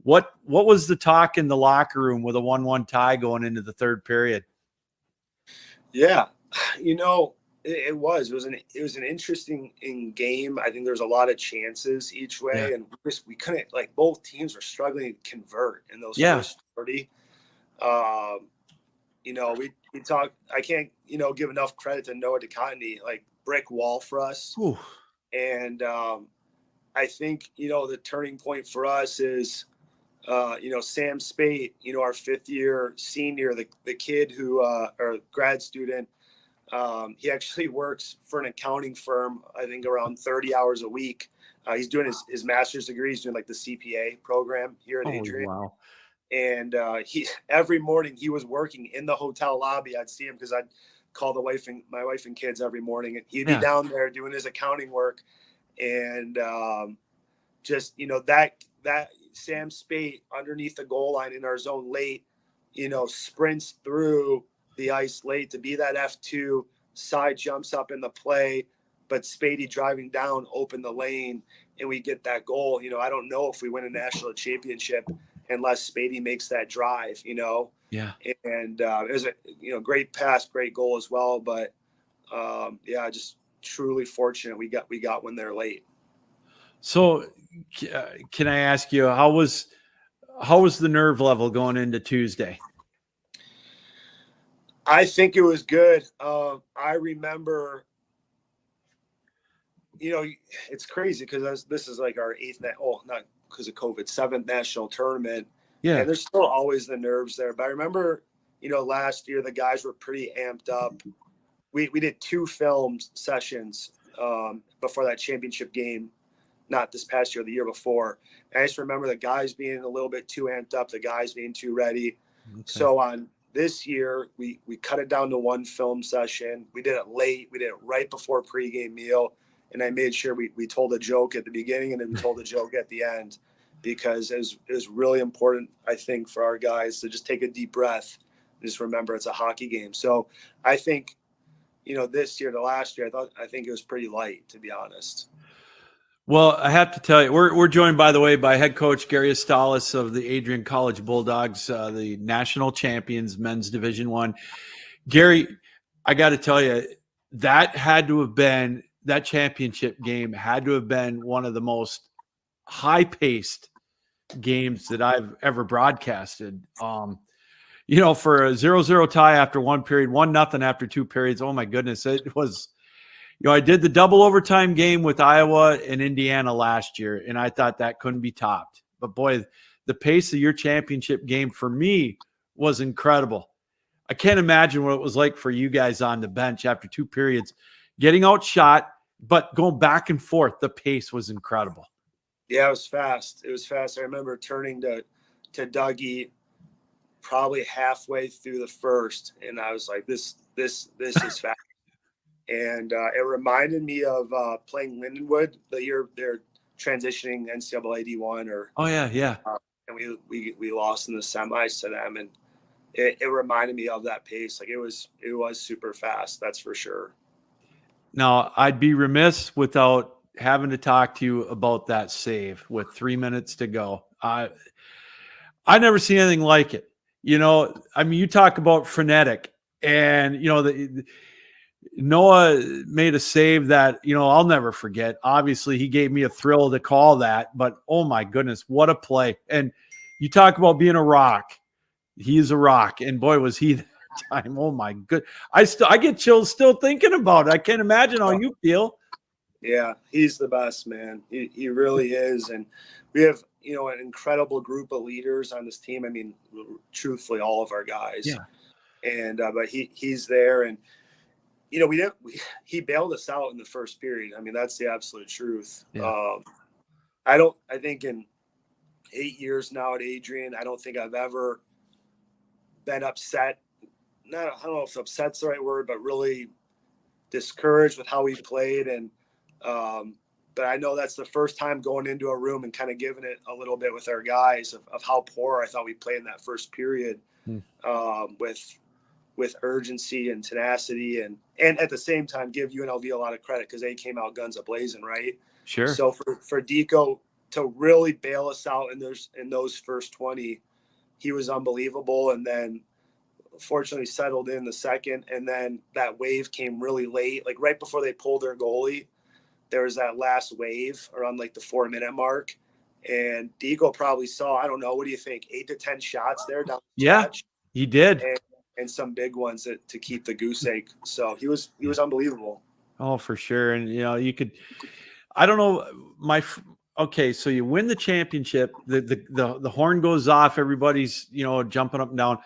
What was the talk in the locker room with a 1-1 tie going into the third period? Yeah, it was an interesting game. I think there's a lot of chances each way, and we couldn't, like, both teams were struggling to convert in those first 40. We talk. I can't give enough credit to Noah DeContney, like brick wall for us. Ooh. And I think the turning point for us is Sam Spate, our 5th-year senior, the kid who or grad student. He actually works for an accounting firm, I think around 30 hours a week. He's doing his master's degree. He's doing like the CPA program here at Adrian. Wow. And every morning he was working in the hotel lobby. I'd see him because I'd call my wife and kids every morning, and he'd be down there doing his accounting work. And just that Sam Spate underneath the goal line in our zone late, sprints through the ice late to be that F2, side jumps up in the play, but Spady driving down opened the lane, and we get that goal. I don't know if we win a national championship unless Spady makes that drive, Yeah. And it was a great pass, great goal as well. But yeah, just truly fortunate we got one there late. So can I ask you, how was the nerve level going into Tuesday? I think it was good. I remember, it's crazy because this is like our 8th, not because of COVID, 7th national tournament. Yeah. And there's still always the nerves there. But I remember, last year the guys were pretty amped up. We did 2 film sessions before that championship game, not this past year, the year before. And I just remember the guys being a little bit too amped up, the guys being too ready. Okay. So on this year, we cut it down to 1 film session. We did it late. We did it right before pregame meal. And I made sure we told a joke at the beginning and then we told a joke at the end, because it was really important, I think, for our guys to just take a deep breath and just remember it's a hockey game. So I think, this year to last year, I think it was pretty light, to be honest. Well, I have to tell you, we're joined, by the way, by head coach Gary Astalos of the Adrian College Bulldogs, the national champions, men's Division I. Gary, I got to tell you, that championship game had to have been one of the most high-paced games that I've ever broadcasted. For a 0-0 tie after 1 period, 1-0 after 2 periods. Oh my goodness, it was. I did the double overtime game with Iowa and Indiana last year, and I thought that couldn't be topped. But boy, the pace of your championship game for me was incredible. I can't imagine what it was like for you guys on the bench after 2 periods, getting outshot, but going back and forth. The pace was incredible. Yeah, it was fast. I remember turning to Dougie probably halfway through the first, and I was like, this is fast. And it reminded me of playing Lindenwood the year they're transitioning NCAA D1. Oh yeah. And we lost in the semis to them, and it reminded me of that pace. Like it was super fast, that's for sure. Now, I'd be remiss without having to talk to you about that save with 3 minutes to go. I never seen anything like it. You talk about frenetic, and Noah made a save that, I'll never forget. Obviously, he gave me a thrill to call that, but oh my goodness, what a play. And you talk about being a rock. He's a rock, and boy, was he that time. Oh my good. I get chills still thinking about it. I can't imagine how you feel. Yeah, he's the best, man. He really is. And we have an incredible group of leaders on this team. I mean, truthfully, all of our guys. Yeah. And but he's there, and he bailed us out in the first period. I mean, that's the absolute truth. Yeah. I think in 8 years now at Adrian, I don't think I've ever been upset. I don't know if upset's the right word, but really discouraged with how we played. And but I know that's the first time going into a room and kind of giving it a little bit with our guys of how poor I thought we played in that first period, with urgency and tenacity, and at the same time give UNLV a lot of credit because they came out guns a-blazing, right? Sure. So for Deco to really bail us out in those first 20, he was unbelievable. And then fortunately settled in the second, and then that wave came really late, like right before they pulled their goalie. There was that last wave around like the 4-minute mark, and Deco probably saw, I don't know, what do you think, 8 to 10 shots there down the stretch? He did, and some big ones to keep the goose egg. So he was unbelievable. Oh, for sure. And you could, I don't know, okay, so you win the championship, the horn goes off, everybody's jumping up and down.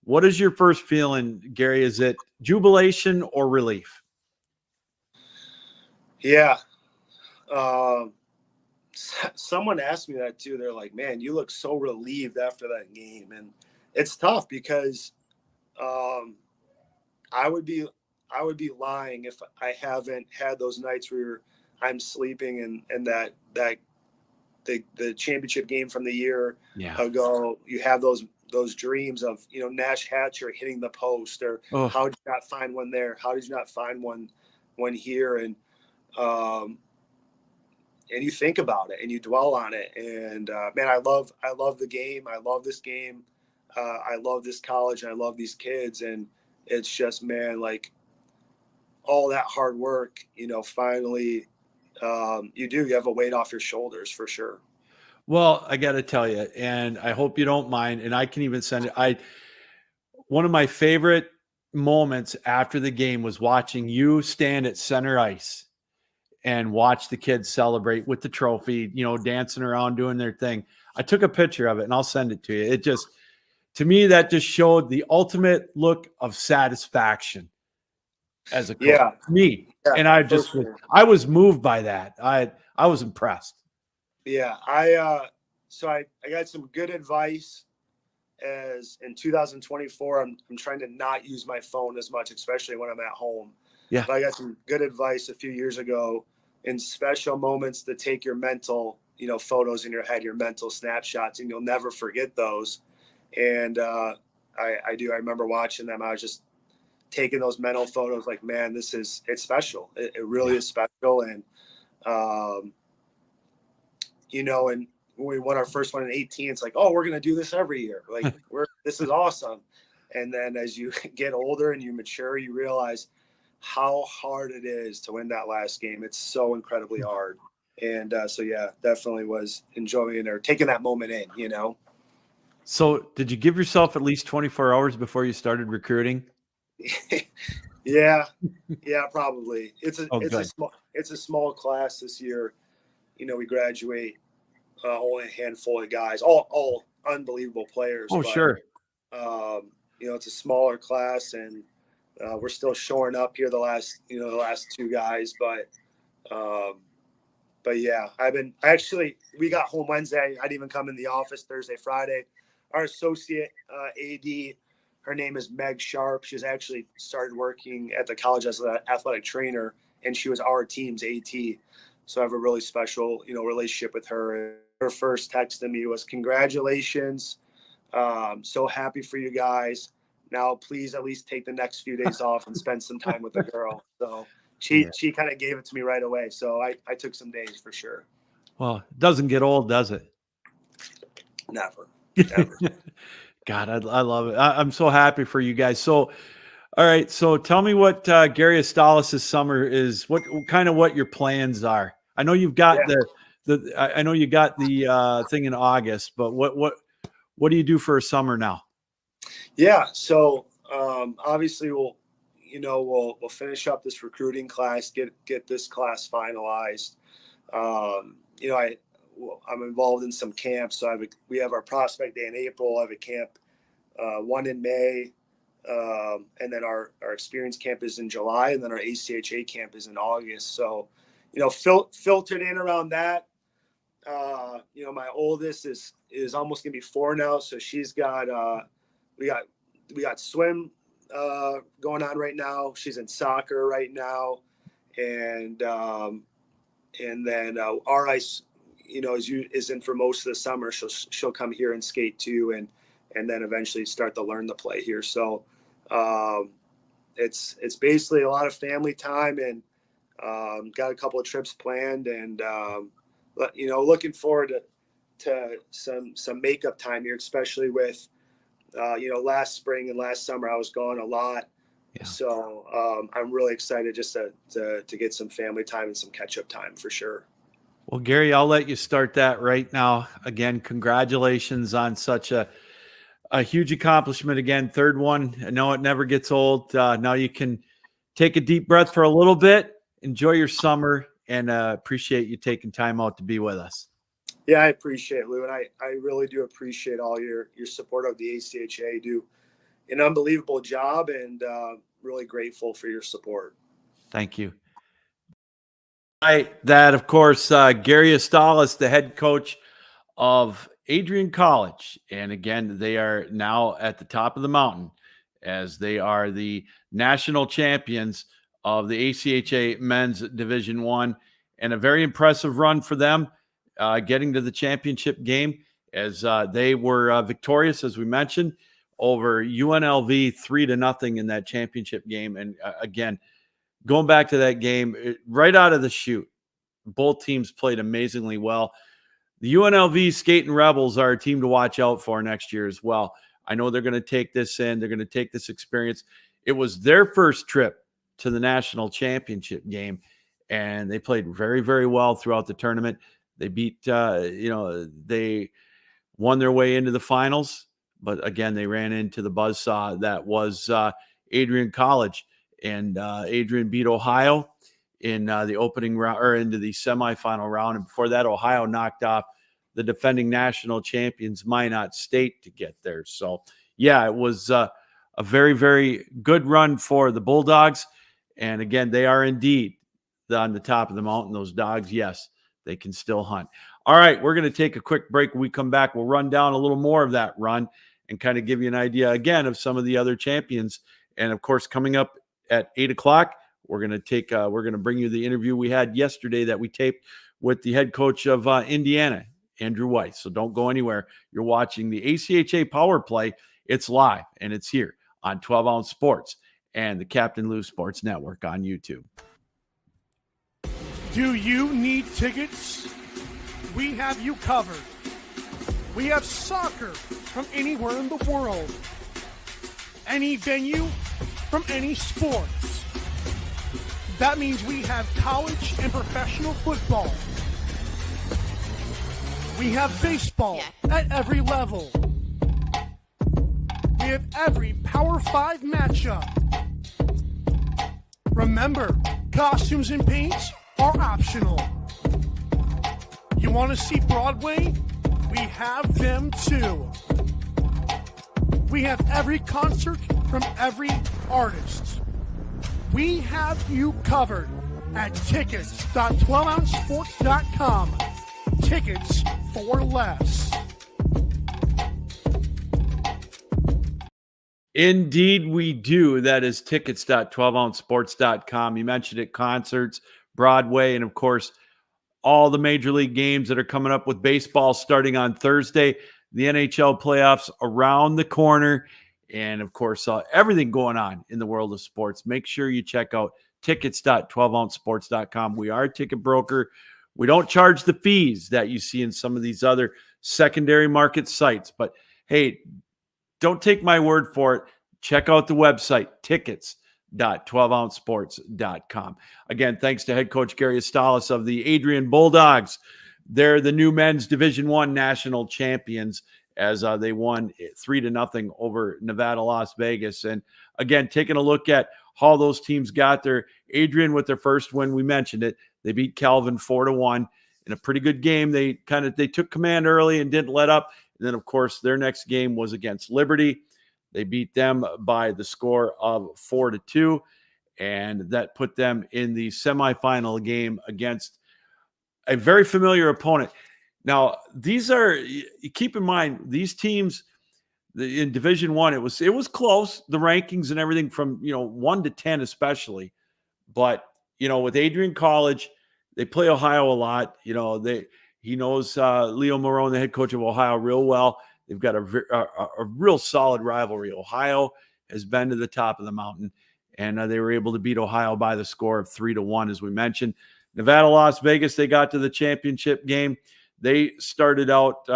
What is your first feeling, Gary? Is it jubilation or relief? Yeah. Someone asked me that too. They're like, man, you look so relieved after that game. And it's tough because I would be lying if I haven't had those nights where I'm sleeping and that the championship game from the year ago, you have those dreams of, Nash Hatcher hitting the post, or how did you not find one there? How did you not find one here? And you think about it and you dwell on it. And man, I love the game. I love this game. I love this college, and I love these kids. And it's just, man, like all that hard work, finally, you have a weight off your shoulders for sure. Well, I got to tell you, and I hope you don't mind, and I can even send it. One of my favorite moments after the game was watching you stand at center ice and watch the kids celebrate with the trophy, dancing around, doing their thing. I took a picture of it and I'll send it to you. It just, to me, that just showed the ultimate look of satisfaction as a coach. Yeah. Me. Yeah, and I was moved by that. I was impressed. Yeah. I got some good advice as in 2024. I'm trying to not use my phone as much, especially when I'm at home. Yeah. But I got some good advice a few years ago in special moments to take your mental, photos in your head, your mental snapshots, and you'll never forget those. And I do. I remember watching them. I was just taking those mental photos like, man, it's special. It really is special. And, and when we won our first one in 18, it's like, oh, we're going to do this every year. Like this is awesome. And then as you get older and you mature, you realize how hard it is to win that last game. It's so incredibly hard. And so, yeah, definitely was enjoying or taking that moment in, So did you give yourself at least 24 hours before you started recruiting? Yeah, probably. It's a small class this year. We graduate only a handful of guys, all unbelievable players. Oh, but, sure. It's a smaller class, and we're still shoring up here the last two guys, but yeah, we got home Wednesday. I didn't even come in the office Thursday, Friday. Our associate AD, her name is Meg Sharp. She's actually started working at the college as an athletic trainer, and she was our team's AT. So I have a really special, relationship with her. Her first text to me was, congratulations. So happy for you guys. Now, please at least take the next few days off and spend some time with the girl. So she kind of gave it to me right away. So I took some days for sure. Well, it doesn't get old, does it? Never. God, I love it. I'm so happy for you guys. So, all right. So tell me what Gary Astalos' summer is, what your plans are. I know you've got I know you got the thing in August, but what do you do for a summer now? Yeah. So obviously we'll finish up this recruiting class, get this class finalized. I'm involved in some camps. So we have our prospect day in April. I have a camp, one in May. And then our experience camp is in July, and then our ACHA camp is in August. So, filtered in around that. My oldest is almost gonna be 4 now. So she's got, we got swim, going on right now. She's in soccer right now. And then, our ice, is in for most of the summer. She'll come here and skate too. And then eventually start to learn the play here. So, it's basically a lot of family time, and, got a couple of trips planned, and, looking forward to some makeup time here, especially with, last spring and last summer, I was gone a lot. Yeah. So, I'm really excited just to get some family time and some catch up time for sure. Well, Gary, I'll let you start that right now. Again, congratulations on such a huge accomplishment. Again, third one. I know it never gets old. Now you can take a deep breath for a little bit, enjoy your summer, and appreciate you taking time out to be with us. Yeah, I appreciate it, Lou. And I really do appreciate all your support of the ACHA. You do an unbelievable job, and really grateful for your support. Thank you. That, of course, Gary Astalos, the head coach of Adrian College. And again, they are now at the top of the mountain as they are the national champions of the ACHA Men's Division I, and a very impressive run for them, getting to the championship game as they were victorious, as we mentioned, over UNLV 3-0 in that championship game. And again, going back to that game, right out of the chute, both teams played amazingly well. The UNLV Skating Rebels are a team to watch out for next year as well. I know they're going to take this in. They're going to take this experience. It was their first trip to the national championship game, and they played very, very well throughout the tournament. They beat, they won their way into the finals, but again, they ran into the buzzsaw that was Adrian College, and Adrian beat Ohio in the opening round, or into the semifinal round. And before that, Ohio knocked off the defending national champions, Minot State, to get there. So, yeah, it was a very, very good run for the Bulldogs. And again, they are indeed on the top of the mountain. Those dogs, yes, they can still hunt. All right, we're going to take a quick break. When we come back, we'll run down a little more of that run and kind of give you an idea, again, of some of the other champions. And, of course, coming up at 8 o'clock, we're going to bring you the interview we had yesterday that we taped with the head coach of Indiana, Andrew Weiss. So don't go anywhere. You're watching the ACHA Power Play. It's live, and it's here on 12 Ounce Sports and the Captain Lou Sports Network on YouTube. Do you need tickets? We have you covered. We have soccer from anywhere in the world. Any venue from any sports. That means we have college and professional football. We have baseball at every level. We have every Power 5 matchup. Remember, costumes and paints are optional. You want to see Broadway? We have them too. We have every concert from every artist. We have you covered at tickets.12ouncesports.com. Tickets for less. Indeed, we do. That is tickets.12ouncesports.com. You mentioned it, concerts, Broadway, and of course, all the major league games that are coming up with baseball starting on Thursday. The NHL playoffs around the corner. And, of course, everything going on in the world of sports. Make sure you check out tickets.12ouncesports.com. We are a ticket broker. We don't charge the fees that you see in some of these other secondary market sites. But, hey, don't take my word for it. Check out the website, tickets.12ouncesports.com. Again, thanks to head coach Gary Astalos of the Adrian Bulldogs. They're the new men's Division I national champions, as they won 3-0 over Nevada, Las Vegas. And again, taking a look at how those teams got there. Adrian with their first win, we mentioned it. They beat Calvin 4-1. in a pretty good game. They took command early and didn't let up. And then, of course, their next game was against Liberty. They beat them by the score of 4-2, and that put them in the semifinal game against a very familiar opponent. Now, keep in mind, these teams in Division I, it was close, the rankings and everything from 1 to 10 especially. But with Adrian College, they play Ohio a lot. He knows Leo Marone, the head coach of Ohio, real well. They've got a real solid rivalry. Ohio has been to the top of the mountain, and they were able to beat Ohio by the score of 3-1, as we mentioned. Nevada, Las Vegas, they got to the championship game. They started out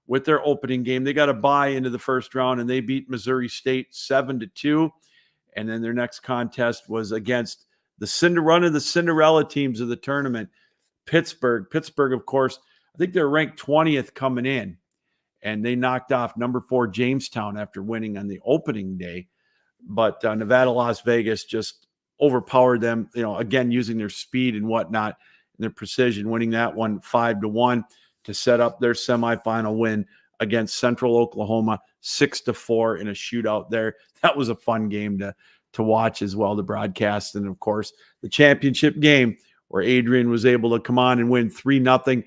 with their opening game. They got a bye into the first round, and they beat Missouri State 7-2. And then their next contest was against one of the Cinderella teams of the tournament, Pittsburgh. Pittsburgh, of course, I think they're ranked 20th coming in, and they knocked off number 4 Jamestown after winning on the opening day. But Nevada, Las Vegas just overpowered them, again, using their speed and whatnot and their precision, winning that one 5-1 to set up their semifinal win against Central Oklahoma 6-4 in a shootout there. That was a fun game to watch as well, to broadcast. And of course, the championship game where Adrian was able to come on and win 3-0,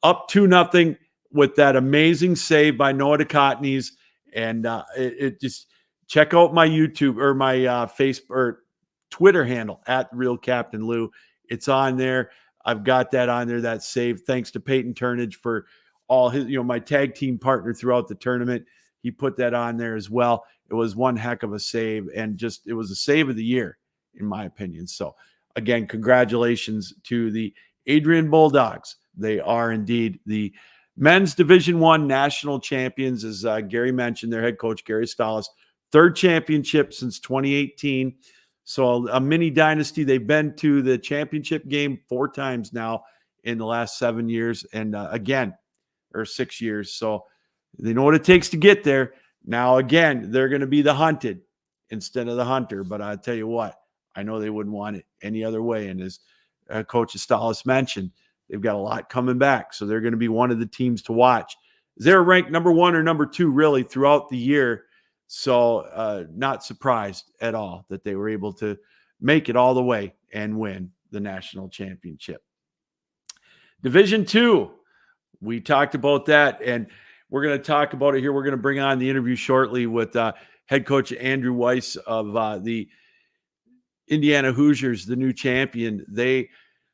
up 2-0 with that amazing save by Noah DeCotney's. And it just check out my YouTube or my Facebook or Twitter handle at Real Captain Lou. It's on there. I've got that on there, that save. Thanks to Peyton Turnage for all his, my tag team partner throughout the tournament. He put that on there as well. It was one heck of a save, and it was a save of the year, in my opinion. So, again, congratulations to the Adrian Bulldogs. They are indeed the men's Division I national champions, as Gary mentioned, their head coach, Gary Astalos, 3rd championship since 2018. So a mini dynasty. They've been to the championship game 4 times now in the last 7 years, and 6 years. So they know what it takes to get there. Now, again, they're going to be the hunted instead of the hunter. But I tell you what, I know they wouldn't want it any other way. And as Coach Astalos mentioned, they've got a lot coming back. So they're going to be one of the teams to watch. They're ranked number 1 or number 2 really throughout the year. So not surprised at all that they were able to make it all the way and win the national championship. Division II, we talked about that, and we're going to talk about it here. We're going to bring on the interview shortly with head coach Andrew Weiss of the Indiana Hoosiers, the new champion. They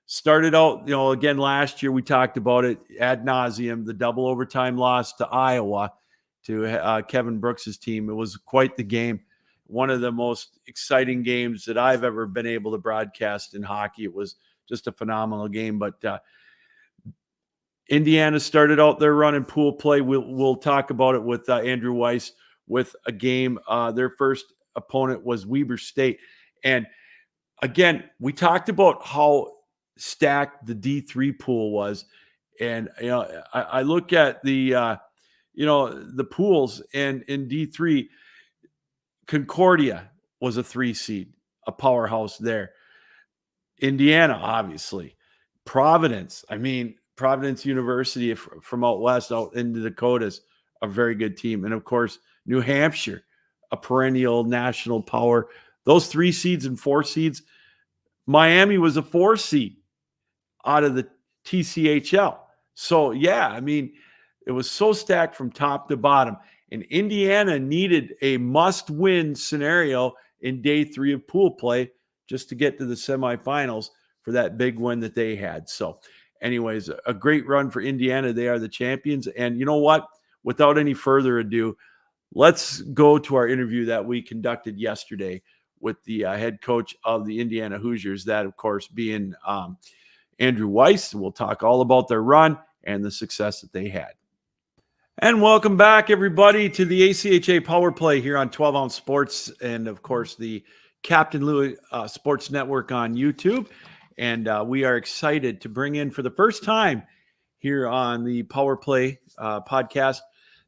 started out, again, last year we talked about it ad nauseum, the double overtime loss to Iowa, to Kevin Brooks's team. It was quite the game. One of the most exciting games that I've ever been able to broadcast in hockey. It was just a phenomenal game. But Indiana started out their run in pool play. We'll talk about it with Andrew Weiss with a game. Their first opponent was Weber State. And again, we talked about how stacked the D3 pool was. And, I look at the pools, and in D3, Concordia was a 3 seed, a powerhouse there. Indiana, obviously. Providence University from out west, out in the Dakotas, a very good team. And of course, New Hampshire, a perennial national power. Those 3 seeds and 4 seeds. Miami was a 4 seed out of the TCHL. So, yeah, it was so stacked from top to bottom. And Indiana needed a must-win scenario in day 3 of pool play just to get to the semifinals for that big win that they had. So, anyways, a great run for Indiana. They are the champions. And you know what? Without any further ado, let's go to our interview that we conducted yesterday with the head coach of the Indiana Hoosiers, that, of course, being Andrew Weiss. We'll talk all about their run and the success that they had. And welcome back, everybody, to the ACHA Power Play here on 12 Ounce Sports and, of course, the Captain Lou Sports Network on YouTube. And we are excited to bring in for the first time here on the Power Play podcast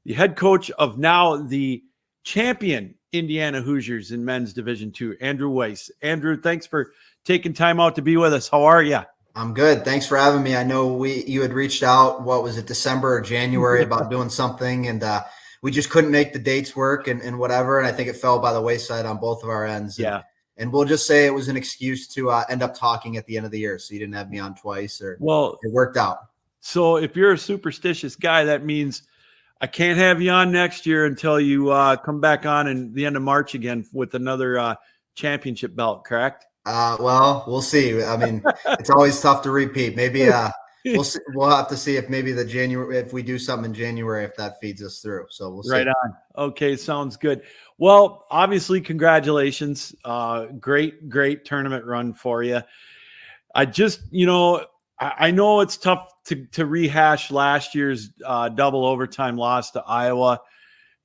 the head coach of now the champion Indiana Hoosiers in men's Division II, Andrew Weiss. Andrew, thanks for taking time out to be with us. How are you? I'm good. Thanks for having me. I know you had reached out, what was it, December or January, about doing something, and we just couldn't make the dates work and whatever. And I think it fell by the wayside on both of our ends. Yeah. And we'll just say it was an excuse to end up talking at the end of the year. So you didn't have me on twice, or Well, it worked out. So if you're a superstitious guy, that means I can't have you on next year until you come back on in the end of March again with another championship belt, correct? Well, we'll see. I mean, it's always tough to repeat. Maybe we'll see. We'll have to see if maybe if we do something in January, if that feeds us through. So we'll see. Right on. Okay, sounds good. Well, obviously, congratulations. Great tournament run for you. I just, I know it's tough to rehash last year's double overtime loss to Iowa.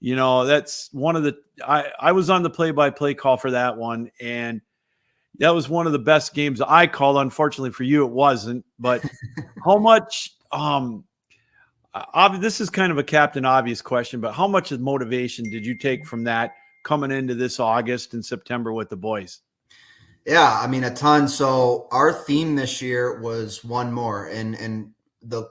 That's one of the I was on the play-by-play call for that one, and that was one of the best games I called. Unfortunately for you, it wasn't. But how much this is kind of a Captain Obvious question, but how much of motivation did you take from that coming into this August and September with the boys? Yeah, I mean, a ton. So our theme this year was one more, and the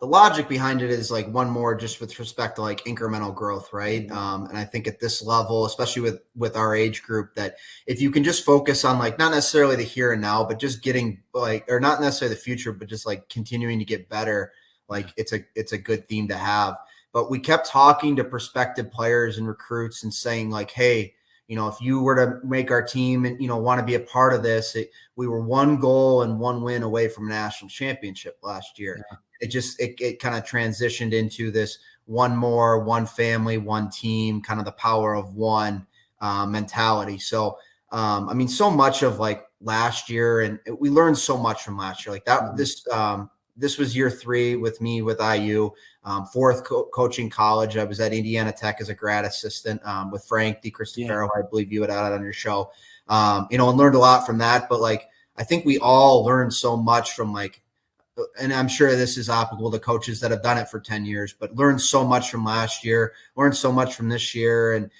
logic behind it is like one more, just with respect to like incremental growth, right? And I think at this level, especially with our age group, that if you can just focus on like not necessarily the here and now, but just getting or not necessarily the future, but just like continuing to get better, like it's a good theme to have. But we kept talking to prospective players and recruits and saying like, hey, if you were to make our team and, want to be a part of this, we were one goal and one win away from a national championship last year. Yeah. It kind of transitioned into this one more, one family, one team, kind of the power of one mentality. So, I mean, so much of like last year, and we learned so much from last year. Like that, mm-hmm. This was year 3 with me with IU, 4th coaching college. I was at Indiana Tech as a grad assistant with Frank DiCristofaro. I believe you had had on your show, and learned a lot from that. But like, I think we all learned so much from like, and I'm sure this is applicable to coaches that have done it for 10 years, but learned so much from last year, learned so much from this year. And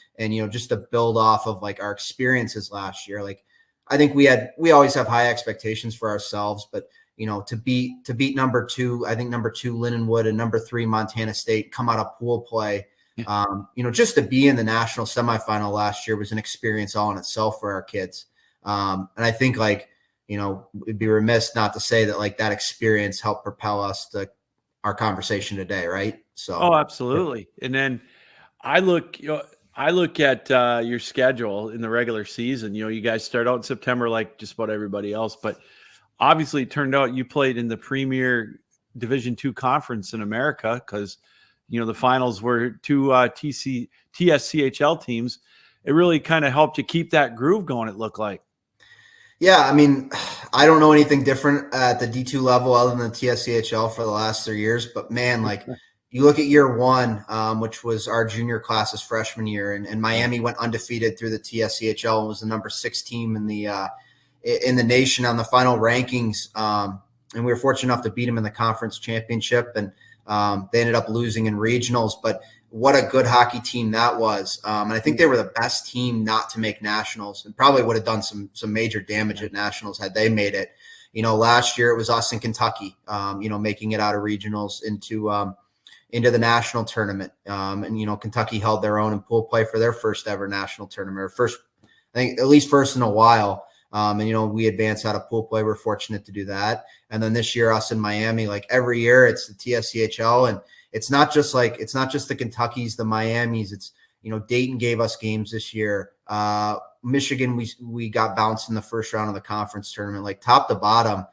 just to build off of like our experiences last year. Like, I think we always have high expectations for ourselves, but to beat number 2, I think number 2 Lindenwood and number 3 Montana State, come out of pool play. Just to be in the national semifinal last year was an experience all in itself for our kids. And I think like, it'd be remiss not to say that like that experience helped propel us to our conversation today. Right. So. Oh, absolutely. And then I look at your schedule in the regular season. You guys start out in September like just about everybody else, but obviously it turned out you played in the premier Division II conference in America because, the finals were 2 TSCHL teams. It really kind of helped you keep that groove going, it looked like. Yeah, I mean, I don't know anything different at the D2 level other than the TSCHL for the last 3 years. But, man, like you look at year 1, which was our junior class's freshman year, and Miami went undefeated through the TSCHL and was the number 6 team in the nation on the final rankings. And we were fortunate enough to beat them in the conference championship, and they ended up losing in regionals. But what a good hockey team that was. And I think they were the best team not to make nationals and probably would have done some major damage at nationals had they made it. Last year it was us in Kentucky, making it out of regionals into the national tournament. And Kentucky held their own in pool play for their first ever national tournament, or first, I think at least first in a while. And we advanced out of pool play. We're fortunate to do that. And then this year, us in Miami, like every year it's the TSCHL, and it's not just the Kentuckys, the Miamis. It's, Dayton gave us games this year. Michigan, we got bounced in the first round of the conference tournament, like top to bottom.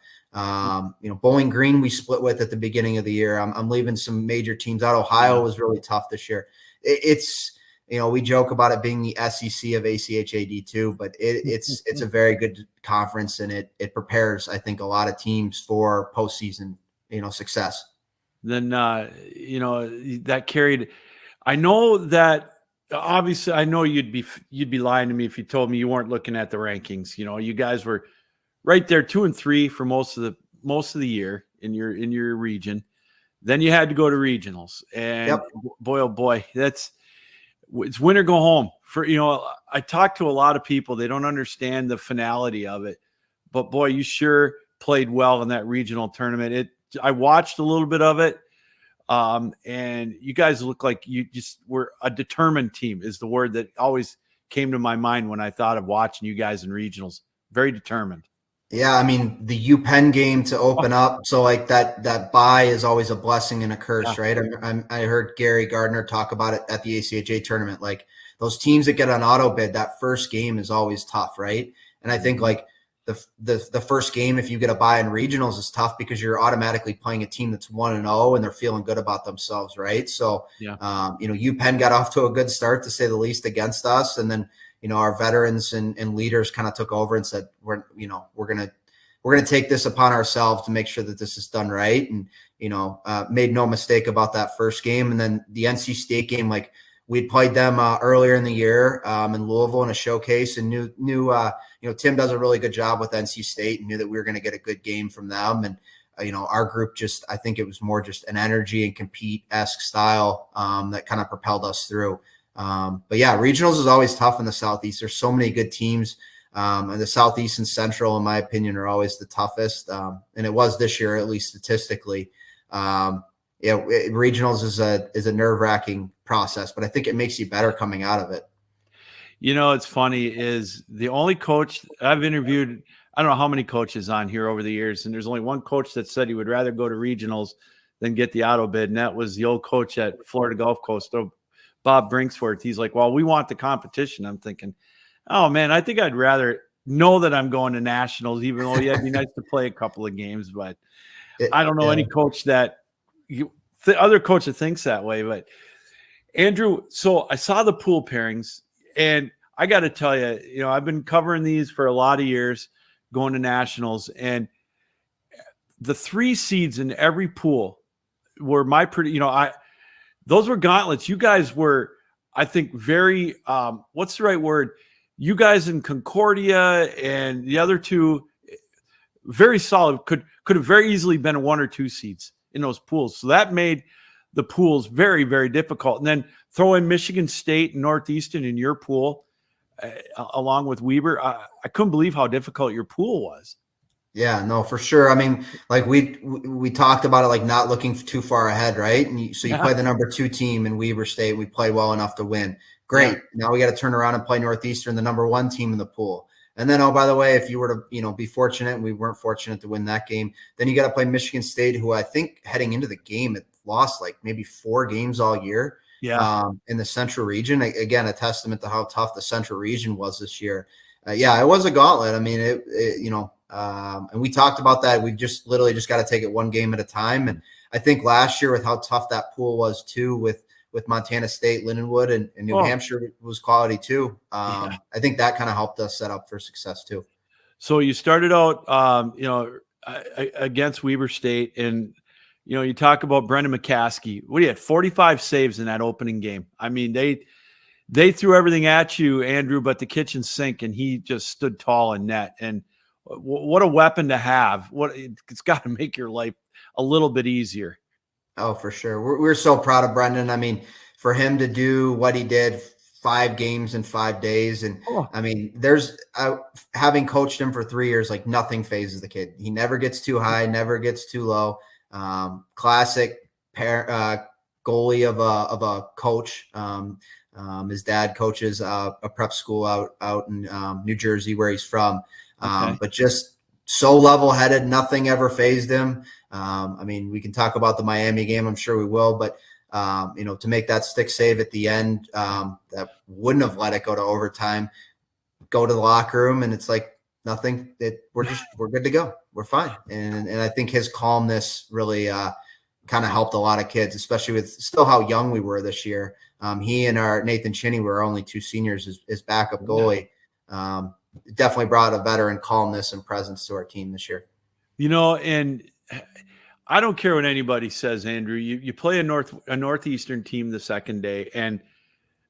Bowling Green, we split with at the beginning of the year. I'm leaving some major teams out. Ohio was really tough this year. We joke about it being the SEC of ACHA D2, but it's a very good conference, and it prepares, I think, a lot of teams for postseason, success. Then, that carried. I know that obviously I know you'd be lying to me if you told me you weren't looking at the rankings. You guys were right there 2 and 3 for most of the year in your region. Then you had to go to regionals, and boy, oh boy, it's win or go home. I talk to a lot of people, they don't understand the finality of it, but boy, you sure played well in that regional tournament. I watched a little bit of it, and you guys look like you just were a determined team is the word that always came to my mind when I thought of watching you guys in regionals. Very determined. Yeah, I mean the UPenn game to open up, so like that bye is always a blessing and a curse, right? I heard Gary Gardner talk about it at the ACHA tournament. Like those teams that get on auto bid, that first game is always tough, right? And I think like the first game, if you get a bye in regionals, is tough because you're automatically playing a team that's 1-0 and they're feeling good about themselves, right? So, UPenn got off to a good start to say the least against us, and then our veterans and leaders kind of took over and said, we're gonna take this upon ourselves to make sure that this is done right. And, made no mistake about that first game. And then the NC State game, like we played them earlier in the year in Louisville in a showcase, and knew Tim does a really good job with NC State and knew that we were going to get a good game from them. And, our group I think it was more just an energy and compete-esque style that kind of propelled us through. But yeah, regionals is always tough in the Southeast. There's so many good teams. And the Southeast and Central, in my opinion, are always the toughest. And it was this year, at least statistically. Regionals is a nerve-wracking process, but I think it makes you better coming out of it. It's funny is the only coach I've interviewed, I don't know how many coaches on here over the years, and there's only one coach that said he would rather go to regionals than get the auto bid, and that was the old coach at Florida Gulf Coast, Bob Brinksworth. He's like, well, we want the competition. I'm thinking, oh, man, I think I'd rather know that I'm going to nationals, even though, it'd be nice to play a couple of games. But I don't know any coach that other coach that thinks that way. But, Andrew, so I saw the pool pairings, and I got to tell you, I've been covering these for a lot of years, going to nationals, and the 3 seeds in every pool were those were gauntlets. You guys were, I think, very, what's the right word? You guys in Concordia and the other 2, very solid, could have very easily been 1 or 2 seeds in those pools. So that made the pools very, very difficult. And then throw in Michigan State and Northeastern in your pool, along with Weber. I couldn't believe how difficult your pool was. Yeah, no, for sure. I mean, like we talked about it, like not looking too far ahead, right? And you play the number 2 team in Weber State. We play well enough to win. Great. Yeah. Now we got to turn around and play Northeastern, the number 1 team in the pool. And then, oh, by the way, if you were to, be fortunate, and we weren't fortunate to win that game, then you got to play Michigan State, who I think heading into the game, it lost like maybe 4 games all year. Yeah. In the Central region. Again, a testament to how tough the Central region was this year. It was a gauntlet. I mean, and we talked about that. We've just literally got to take it one game at a time. And I think last year with how tough that pool was too, with Montana State, Lindenwood, and New Hampshire was quality too. I think that kind of helped us set up for success too. So you started out, against Weber State, and you talk about Brendan McCaskey. What do you had? 45 saves in that opening game. I mean, they threw everything at you, Andrew, but the kitchen sink, and he just stood tall in net. And what a weapon to have! It's got to make your life a little bit easier. Oh, for sure. We're so proud of Brendan. I mean, for him to do what he did, 5 games in 5 days, and I mean, having coached him for 3 years, like nothing phases the kid. He never gets too high, never gets too low. Classic goalie of a coach. His dad coaches a prep school out in New Jersey, where he's from. But just so level-headed, nothing ever fazed him. I mean, we can talk about the Miami game. I'm sure we will, but to make that stick save at the end, that wouldn't have let it go to overtime, go to the locker room, and it's like nothing. We're good to go. We're fine. And I think his calmness really kind of helped a lot of kids, especially with still how young we were this year. He and our Nathan Chinney were only 2 seniors as backup goalie. Definitely brought a veteran calmness and presence to our team this year. And I don't care what anybody says, Andrew. You play a Northeastern team the second day, and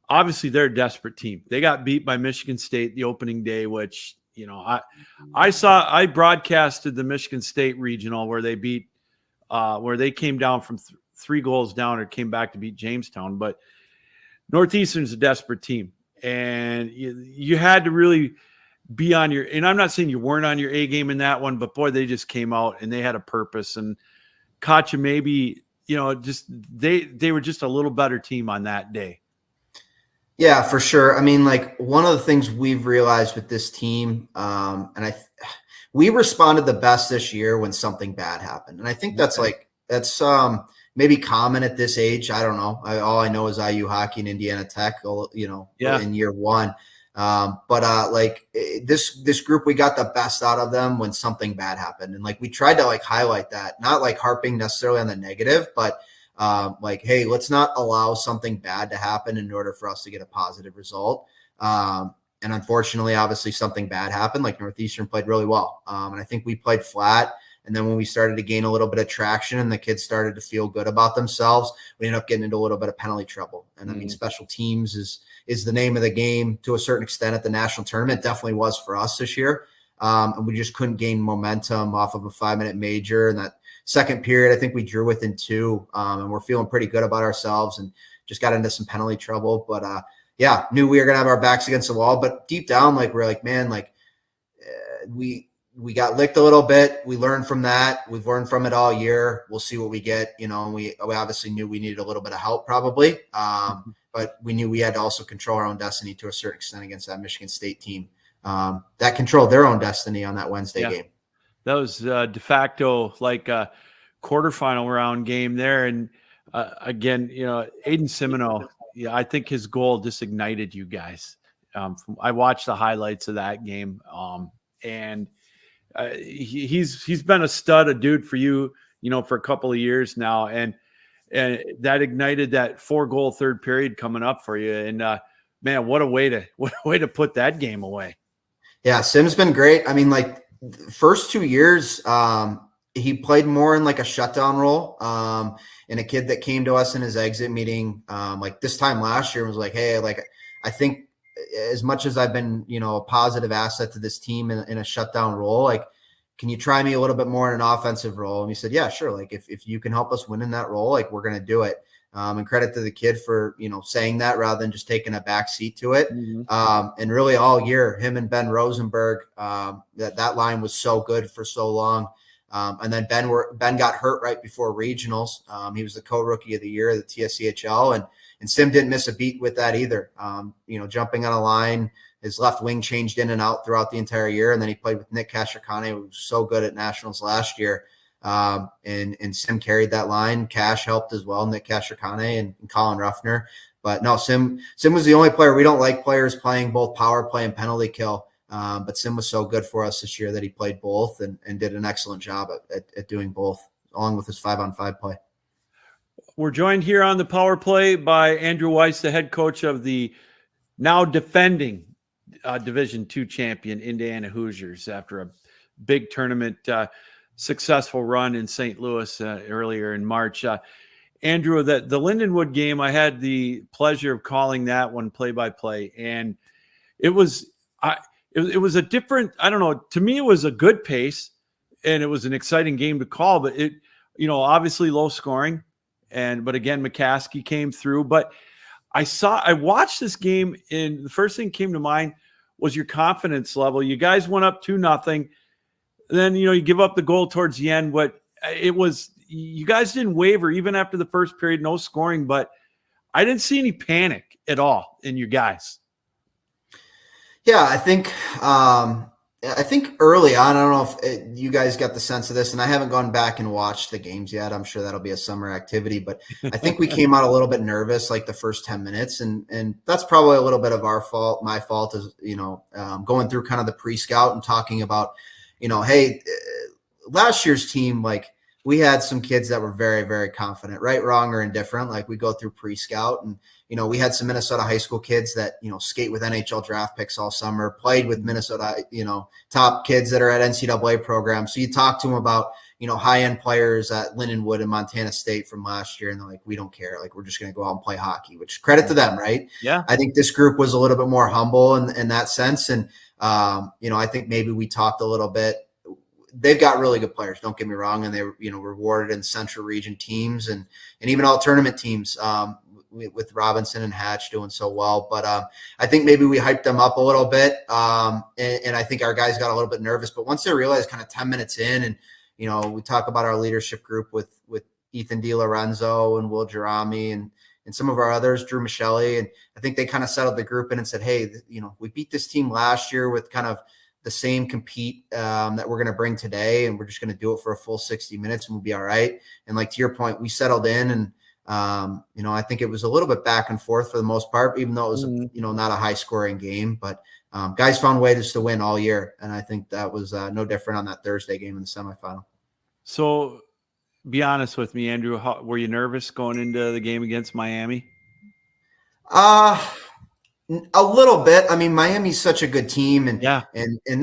obviously they're a desperate team. They got beat by Michigan State the opening day, which I broadcasted the Michigan State regional where they beat where they came down from 3 goals down or came back to beat Jamestown. But Northeastern's a desperate team, and you had to really be on your, and I'm not saying you weren't on your A game in that one, but boy, they just came out and they had a purpose and caught you maybe, just they were just a little better team on that day. Yeah, for sure. I mean, like one of the things we've realized with this team, we responded the best this year when something bad happened. And I think that's maybe common at this age. I don't know. All I know is IU hockey and Indiana Tech, in year one. This group, we got the best out of them when something bad happened. And like, we tried to like highlight that, not like harping necessarily on the negative, but hey, let's not allow something bad to happen in order for us to get a positive result. And unfortunately, obviously something bad happened. Like Northeastern played really well. And I think we played flat. And then when we started to gain a little bit of traction and the kids started to feel good about themselves, we ended up getting into a little bit of penalty trouble. And I mean, special teams is the name of the game to a certain extent at the national tournament. Definitely was for us this year. And we just couldn't gain momentum off of a 5-minute major. And that second period, I think we drew within 2, and we're feeling pretty good about ourselves and just got into some penalty trouble. But knew we were going to have our backs against the wall. But deep down, like, we're like, man, like we got licked a little bit. We learned from that. We've learned from it all year. We'll see what we get, and we obviously knew we needed a little bit of help probably. But we knew we had to also control our own destiny to a certain extent against that Michigan State team that controlled their own destiny on that Wednesday game. That was de facto like a quarterfinal round game there. And again, Aiden Simino, I think his goal just ignited you guys. I watched the highlights of that game, and he's been a stud, a dude for you, for a couple of years now, and that ignited that 4-goal third period coming up for you. And man, what a way to put that game away. Yeah, Sim's been great. I mean, like, first 2 years, he played more in like a shutdown role. And a kid that came to us in his exit meeting, like this time last year, was like, hey, like, I think as much as I've been, a positive asset to this team in a shutdown role, like, can you try me a little bit more in an offensive role? And he said, yeah, sure. Like, if you can help us win in that role, like, we're going to do it. And credit to the kid for, saying that rather than just taking a back seat to it. And really all year, him and Ben Rosenberg, that line was so good for so long. And then Ben got hurt right before regionals. He was the co-rookie of the year of the TSCHL, and Sim didn't miss a beat with that either. Jumping on a line, his left wing changed in and out throughout the entire year. And then he played with Nick Kashakane, who was so good at nationals last year. And Sim carried that line. Cash helped as well, Nick Kashakane and Colin Ruffner. But no, Sim was the only player. We don't like players playing both power play and penalty kill. But Sim was so good for us this year that he played both and did an excellent job at doing both, along with his 5-on-5 play. We're joined here on the power play by Andrew Weiss, the head coach of the now defending Division II champion Indiana Hoosiers after a big tournament successful run in St. Louis earlier in March. Andrew, the Lindenwood game, I had the pleasure of calling that one play-by-play, and it was a different, I don't know, to me it was a good pace, and it was an exciting game to call, but it, obviously low scoring, but again, McCaskey came through. But I watched this game, and the first thing that came to mind was your confidence level. You guys went up 2-0. Then, you give up the goal towards the end, but it was, you guys didn't waver even after the first period, no scoring, but I didn't see any panic at all in you guys. Yeah, I think early on, I don't know if you guys got the sense of this, and I haven't gone back and watched the games yet. I'm sure that'll be a summer activity, but I think we came out a little bit nervous, like the first 10 minutes, and that's probably a little bit of our fault. My fault is, going through kind of the pre-scout and talking about, hey, last year's team, like, we had some kids that were very, very confident, right, wrong, or indifferent. Like, we go through pre-scout, and we had some Minnesota high school kids that, skate with NHL draft picks all summer, played with Minnesota, top kids that are at NCAA programs. So you talk to them about, high-end players at Lindenwood and Montana State from last year, and they're like, we don't care. Like, we're just going to go out and play hockey, which credit to them, right? Yeah. I think this group was a little bit more humble in that sense. And, I think maybe we talked a little bit. They've got really good players, don't get me wrong, and they were, rewarded in Central Region teams and even all tournament teams with Robinson and Hatch doing so well. But I think maybe we hyped them up a little bit. And I think our guys got a little bit nervous. But once they realized kind of 10 minutes in, and, we talk about our leadership group with Ethan DiLorenzo and Will Jerami and some of our others, Drew Michelli. And I think they kind of settled the group in and said, hey, we beat this team last year with kind of the same compete that we're going to bring today. And we're just going to do it for a full 60 minutes and we'll be all right. And like, to your point, we settled in and, I think it was a little bit back and forth for the most part, even though it was, not a high scoring game, but guys found ways to win all year. And I think that was no different on that Thursday game in the semifinal. So be honest with me, Andrew, were you nervous going into the game against Miami? A little bit. I mean, Miami's such a good team, and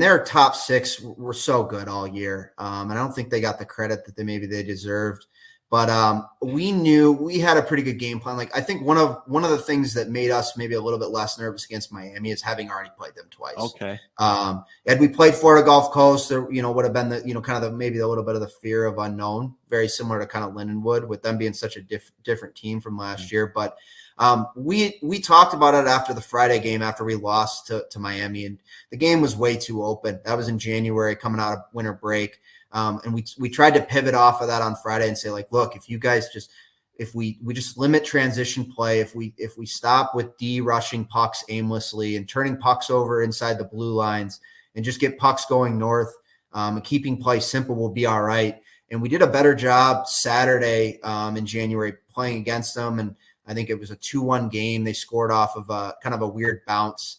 their top six were so good all year. And I don't think they got the credit that they deserved. But we knew we had a pretty good game plan. Like, I think one of the things that made us maybe a little bit less nervous against Miami is having already played them twice. Okay. Had we played Florida Gulf Coast, there would have been the maybe a little bit of the fear of unknown, very similar to kind of Lindenwood, with them being such a different team from last year. But we talked about it after the Friday game, after we lost to Miami, and the game was way too open. That was in January, coming out of winter break. And we tried to pivot off of that on Friday and say, like, look, if you guys if we just limit transition play, if we stop with rushing pucks aimlessly and turning pucks over inside the blue lines and just get pucks going north, and keeping play simple, we'll be all right. And we did a better job Saturday in January playing against them. And I think it was a 2-1 game. They scored off of kind of a weird bounce.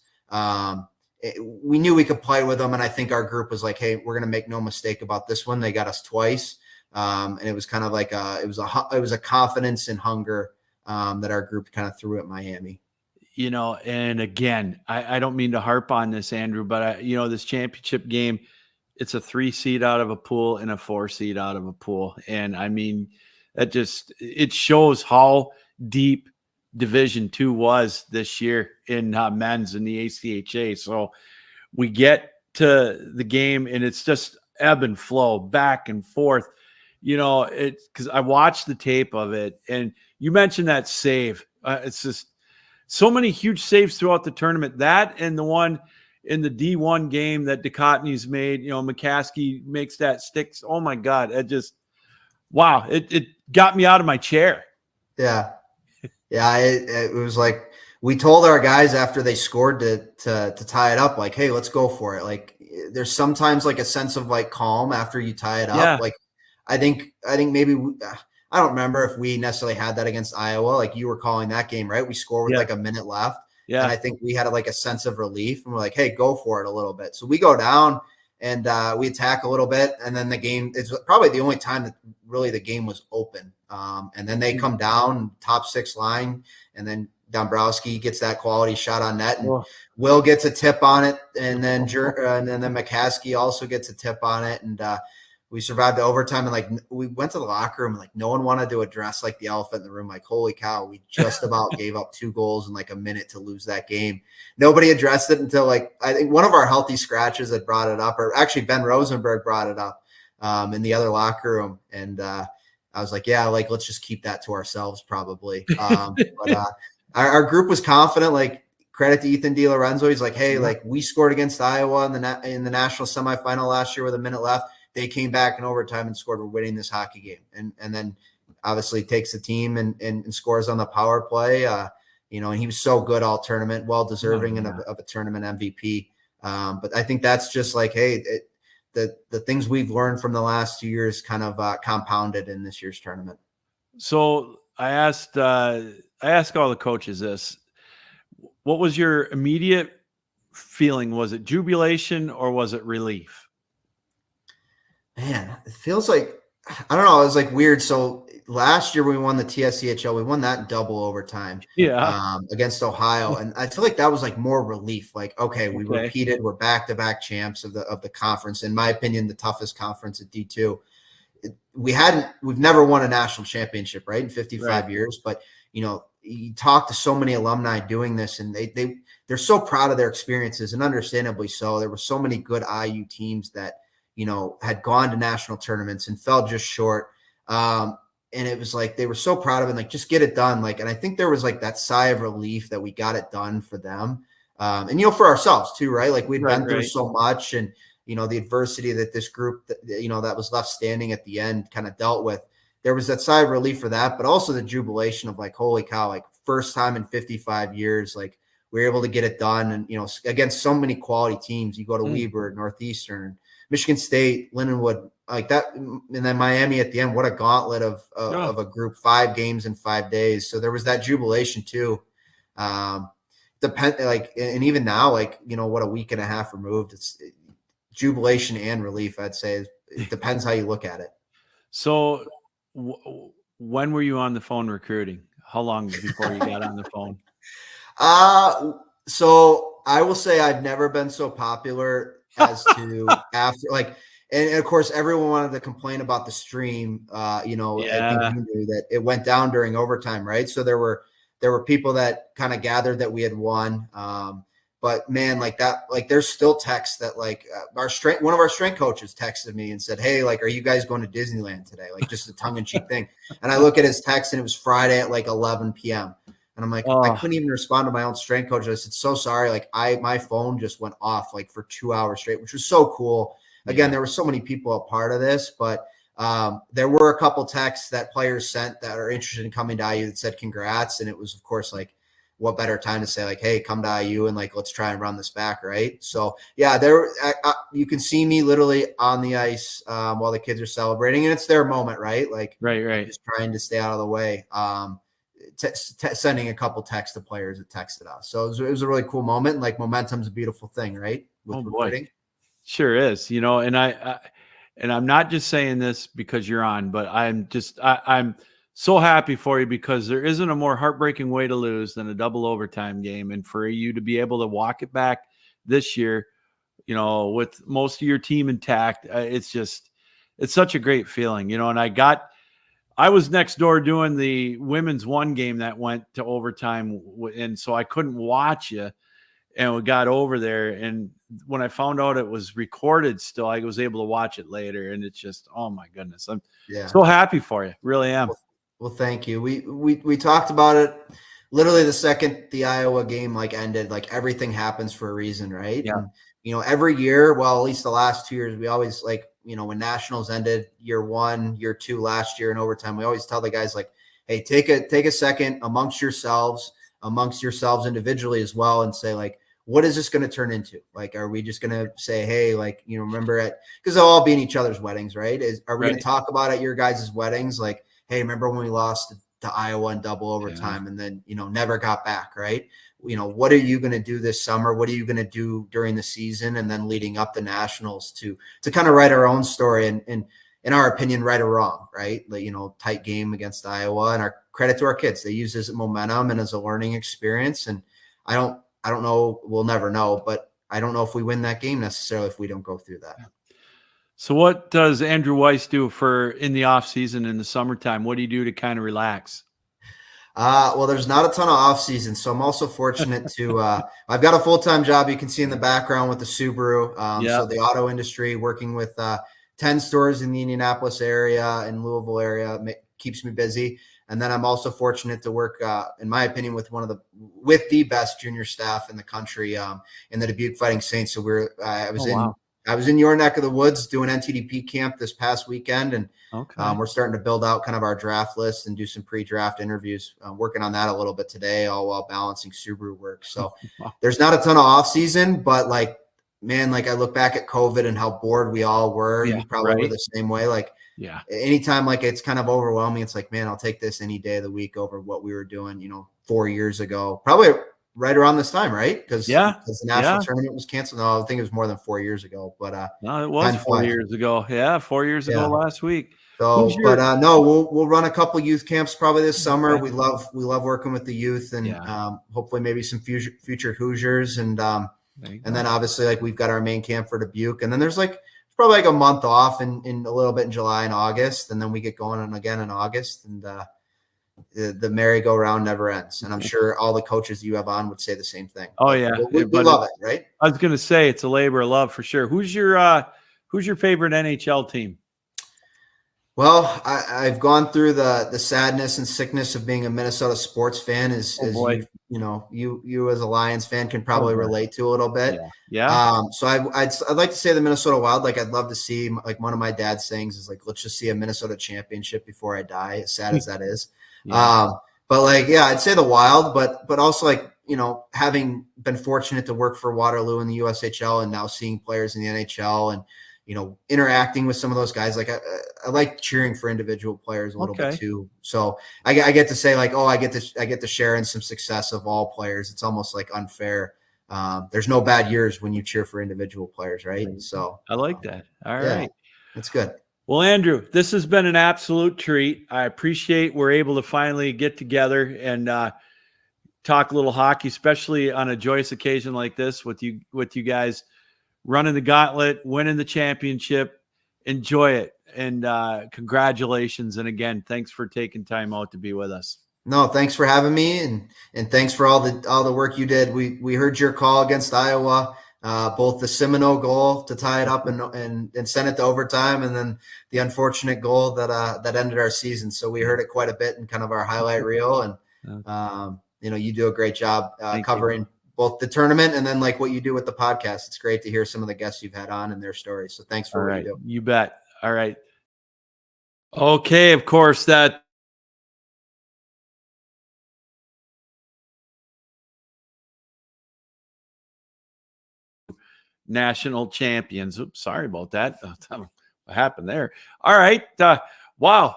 We knew we could play with them, and I think our group was like, hey, we're going to make no mistake about this one. They got us twice. And it was kind of like it was a confidence and hunger that our group kind of threw at Miami. And again, I don't mean to harp on this, Andrew, but this championship game, it's a 3 seed out of a pool and a 4 seed out of a pool. And I mean, it shows how deep Division II was this year in men's in the ACHA. So we get to the game and it's just ebb and flow, back and forth. It's because I watched the tape of it, and you mentioned that save. It's just so many huge saves throughout the tournament. That and the one in the D1 game that Ducatini's made. McCaskey makes that stick. Oh my God! Wow! It got me out of my chair. Yeah. Yeah, it was like we told our guys after they scored to tie it up, like, hey, let's go for it. Like, there's sometimes like a sense of like calm after you tie it up. Yeah. Like, I think maybe I don't remember if we necessarily had that against Iowa. Like, you were calling that game, right? We scored with like a minute left. Yeah. And I think we had like a sense of relief, and we're like, hey, go for it a little bit. So we go down and we attack a little bit, and then the game is probably the only time that really the game was open. And then they come down top 6 line, and then Dombrowski gets that quality shot on net, and Will gets a tip on it, and then McCaskey also gets a tip on it, and we survived the overtime. And like, we went to the locker room, and like, no one wanted to address like the elephant in the room. Like, holy cow, we just about gave up 2 goals in like a minute to lose that game. Nobody addressed it until like, I think one of our healthy scratches had brought it up, or actually Ben Rosenberg brought it up in the other locker room, and I was like, yeah, like, let's just keep that to ourselves probably. But our group was confident. Like, credit to Ethan DiLorenzo. He's like, hey, like, we scored against Iowa in the national semifinal last year with a minute left. They came back in overtime and scored. We're winning this hockey game. And then obviously takes the team and scores on the power play. And he was so good all tournament, well deserving of a tournament MVP. But I think that's just like, hey, the things we've learned from the last 2 years kind of compounded in this year's tournament. So I asked all the coaches this. What was your immediate feeling? Was it jubilation or was it relief? Man, it feels like, I don't know. It was like weird. So last year we won the TSCHL. We won that in double overtime against Ohio. And I feel like that was like more relief. Like, okay, we repeated, we're back-to-back champs of the conference. In my opinion, the toughest conference at D2. We've never won a national championship, right? In 55 years. But, you talk to so many alumni doing this, and they're so proud of their experiences, and understandably so. There were so many good IU teams that, had gone to national tournaments and fell just short. and it was like they were so proud of it, like just get it done. Like, and I think there was like that sigh of relief that we got it done for them. And for ourselves too, right? Like we'd been through so much, and the adversity that this group that that was left standing at the end kind of dealt with. There was that sigh of relief for that, but also the jubilation of like, holy cow, like first time in 55 years, like we were able to get it done. And, against so many quality teams, you go to Weber, Northeastern, Michigan State, Lindenwood, like that. And then Miami at the end, what a gauntlet of a group, 5 games in 5 days. So there was that jubilation too. And even now, like, what a week and a half removed, it's jubilation and relief. I'd say it depends how you look at it. So when were you on the phone recruiting? How long before you got on the phone? So I will say I've never been so popular as to after, like, and of course everyone wanted to complain about the stream. I think you knew that it went down during overtime, right? So there were people that kind of gathered that we had won. But man, like that, like there's still texts that like one of our strength coaches texted me and said, "Hey, like, are you guys going to Disneyland today?" Like just a tongue in cheek thing. And I look at his text and it was Friday at like 11 p.m. And I'm like, I couldn't even respond to my own strength coach. I said, "So sorry." Like my phone just went off like for 2 hours straight, which was so cool. Again, there were so many people a part of this, but there were a couple texts that players sent that are interested in coming to IU that said congrats. And it was, of course, like, what better time to say like, hey, come to IU and like, let's try and run this back. Right. So yeah, you can see me literally on the ice while the kids are celebrating, and it's their moment, right? Like, right. Just trying to stay out of the way. Sending a couple texts to players that texted us. So it was a really cool moment. And like momentum's a beautiful thing, right? With recruiting. Sure is, and I'm not just saying this because you're on, but I'm so happy for you because there isn't a more heartbreaking way to lose than a double overtime game. And for you to be able to walk it back this year, with most of your team intact, it's such a great feeling, and I was next door doing the women's one game that went to overtime. And so I couldn't watch you, and we got over there. And when I found out it was recorded still, I was able to watch it later. And it's just, oh my goodness. I'm so happy for you. Really am. Well, thank you. We talked about it literally the second the Iowa game like ended. Like everything happens for a reason, right? Yeah. And, every year, well, at least the last 2 years, we always like, when nationals ended year 1, year 2 last year in overtime, we always tell the guys like, hey, take a second amongst yourselves individually as well, and say like, what is this going to turn into? Like, are we just going to say, hey, like, remember because they'll all be in each other's weddings, right? Are we going to talk about at your guys' weddings? Like, hey, remember when we lost to Iowa in double overtime and then, never got back, right? What are you going to do this summer? What are you going to do during the season? And then leading up the nationals to kind of write our own story and in our opinion, right or wrong, right? Like, tight game against Iowa, and our credit to our kids. They use this as momentum and as a learning experience. And I don't know, we'll never know, but I don't know if we win that game necessarily if we don't go through that. So what does Andrew Weiss do in the off season in the summertime? What do you do to kind of relax? Well, there's not a ton of off season. So I'm also fortunate to, I've got a full-time job. You can see in the background with the Subaru. So the auto industry, working with 10 stores in the Indianapolis area and Louisville area keeps me busy. And then I'm also fortunate to work, in my opinion, with with the best junior staff in the country, in the Dubuque Fighting Saints. So I was in your neck of the woods doing NTDP camp this past weekend, and we're starting to build out kind of our draft list and do some pre-draft interviews. Working on that a little bit today, all while balancing Subaru work. So there's not a ton of off season, but like, man, like I look back at COVID and how bored we all were. You probably were the same way. Like, anytime like it's kind of overwhelming, it's like, man, I'll take this any day of the week over what we were doing, 4 years ago, probably right around this time, right? Because the national tournament was canceled. No, I think it was more than 4 years ago, but no, it was 4 years ago. Yeah, 4 years ago last week. So, no, we'll run a couple youth camps probably this summer. We love working with the youth, and hopefully maybe some future Hoosiers, and then obviously like we've got our main camp for Dubuque, and then there's like probably like a month off in a little bit in July and August, and then we get going again in August, and the merry-go-round never ends. And I'm sure all the coaches you have on would say the same thing. Oh yeah, we love it, right? I was going to say it's a labor of love for sure. Who's your favorite NHL team? Well, I've gone through the sadness and sickness of being a Minnesota sports fan, as boy. you as a Lions fan can probably boy. relate to a little bit. Yeah. So I'd like to say the Minnesota Wild. Like, I'd love to see, like, one of my dad's sayings is like, let's just see a Minnesota championship before I die, as sad as that is. Yeah. But like, yeah, I'd say the Wild, but also, like, having been fortunate to work for Waterloo in the USHL and now seeing players in the NHL and interacting with some of those guys. Like, I like cheering for individual players a little bit too. So I get to say, like, oh, I get to share in some success of all players. It's almost like unfair. There's no bad years when you cheer for individual players, right? So I like that. All yeah, right. that's good. Well, Andrew, this has been an absolute treat. I appreciate we're able to finally get together and talk a little hockey, especially on a joyous occasion like this with you guys running the gauntlet, winning the championship. Enjoy it. And congratulations. And again, thanks for taking time out to be with us. No, thanks for having me, and thanks for all the work you did. We heard your call against Iowa, both the Semino goal to tie it up and send it to overtime, and then the unfortunate goal that ended our season. So we heard it quite a bit in kind of our highlight reel, and you do a great job covering both the tournament and then like what you do with the podcast. It's great to hear some of the guests you've had on and their stories. So thanks for what you do. You bet. All right. Okay. Of course, that national champions. Oops, sorry about that. What happened there? All right. Wow.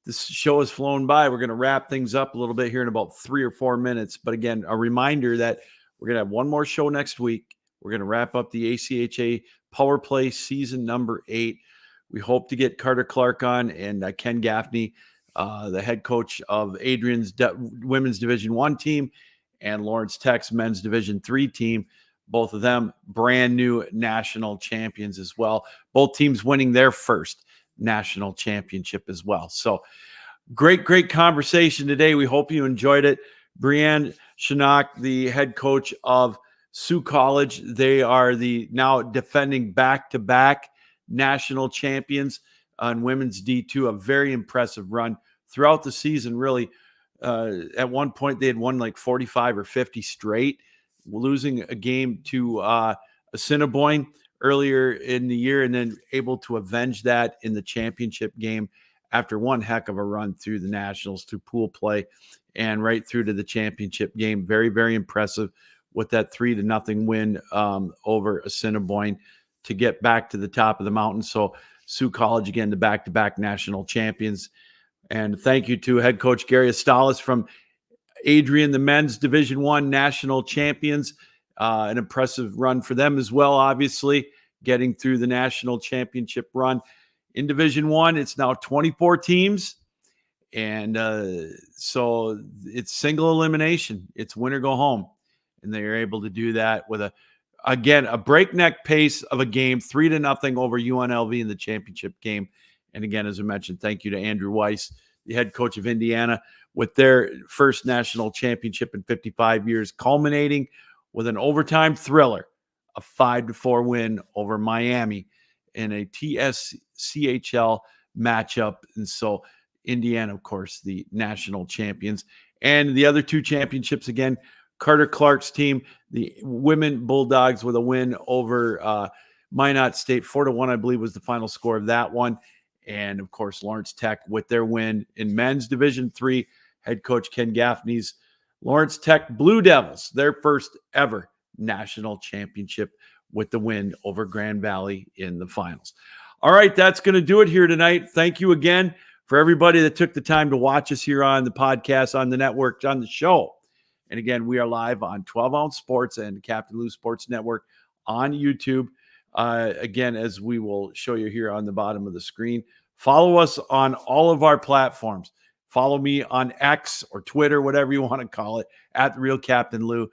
This show has flown by. We're going to wrap things up a little bit here in about 3 or 4 minutes. But again, a reminder that we're going to have one more show next week. We're going to wrap up the ACHA Power Play season number 8. We hope to get Carter Clark on and Ken Gaffney, the head coach of Adrian's women's Division 1 team and Lawrence Tech's men's Division 3 team. Both of them brand new national champions as well. Both teams winning their first national championship as well. So great conversation today. We hope you enjoyed it. Brianne, Shunock, the head coach of Sioux College. They are the now defending back-to-back national champions on women's D2. A very impressive run throughout the season. Really, at one point they had won like 45 or 50 straight, losing a game to Assiniboine earlier in the year, and then able to avenge that in the championship game after one heck of a run through the nationals, through pool play, and right through to the championship game. Very, very impressive with that 3-0 win over Assiniboine to get back to the top of the mountain. So Sioux College, again, the back-to-back national champions. And thank you to head coach Gary Astalos from Adrian, the men's Division 1 national champions. An impressive run for them as well, obviously, getting through the national championship run. In Division 1, it's now 24 teams. And so it's single elimination. It's win or go home. And they are able to do that with a breakneck pace of a game, 3-0 over UNLV in the championship game. And again, as I mentioned, thank you to Andrew Weiss, the head coach of Indiana, with their first national championship in 55 years, culminating with an overtime thriller, a 5-4 win over Miami in a TSCHL matchup. And so Indiana, of course, the national champions. And the other 2 championships, again, Carter Clark's team, the women Bulldogs, with a win over Minot State. 4-1, I believe, was the final score of that one. And, of course, Lawrence Tech with their win in men's Division 3. Head coach Ken Gaffney's Lawrence Tech Blue Devils, their first ever national championship with the win over Grand Valley in the finals. All right, that's going to do it here tonight. Thank you again for everybody that took the time to watch us here on the podcast, on the network, on the show. And again, we are live on 12 Ounce Sports and Captain Lou Sports Network on YouTube. Again, as we will show you here on the bottom of the screen, follow us on all of our platforms. Follow me on X or Twitter, whatever you want to call it, at The Real Captain Lou.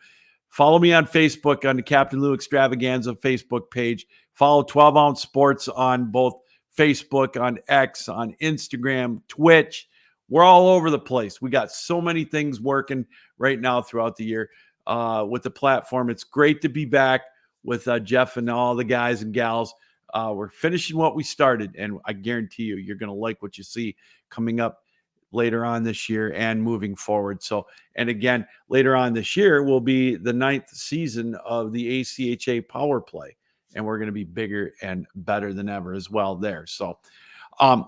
Follow me on Facebook on the Captain Lou Extravaganza Facebook page. Follow 12 Ounce Sports on both Facebook, on X, on Instagram, Twitch. We're all over the place. We got so many things working right now throughout the year with the platform. It's great to be back with Jeff and all the guys and gals We're finishing what we started, and I guarantee you're going to like what you see coming up later on this year and moving forward. So, and again, later on this year will be the 9th season of the ACHA Power Play, and we're going to be bigger and better than ever as well there. So,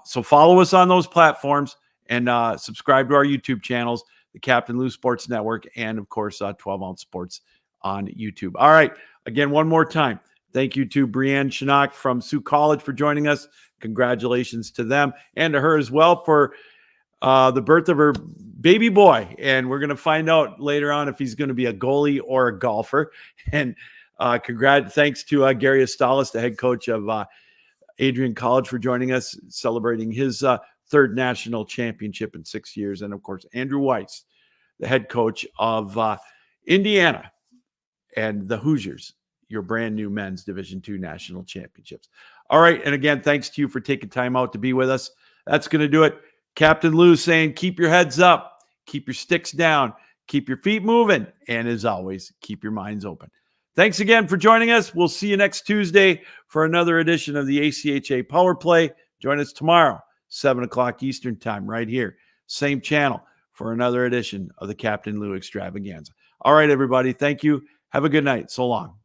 so follow us on those platforms and subscribe to our YouTube channels, the Captain Lou Sports Network, and of course, 12 Ounce Sports on YouTube. All right. Again, one more time. Thank you to Brianne Shunock from Sioux College for joining us. Congratulations to them and to her as well for the birth of her baby boy. And we're going to find out later on if he's going to be a goalie or a golfer. And thanks to Gary Astalos, the head coach of Adrian College, for joining us, celebrating his third national championship in 6 years. And of course, Andrew Weiss, the head coach of Indiana and the Hoosiers, your brand new men's Division II national championships. All right. And again, thanks to you for taking time out to be with us. That's going to do it. Captain Lou saying, keep your heads up, keep your sticks down, keep your feet moving, and as always, keep your minds open. Thanks again for joining us. We'll see you next Tuesday for another edition of the ACHA Power Play. Join us tomorrow, 7 o'clock Eastern Time, right here, same channel, for another edition of the Captain Lou Extravaganza. All right, everybody. Thank you. Have a good night. So long.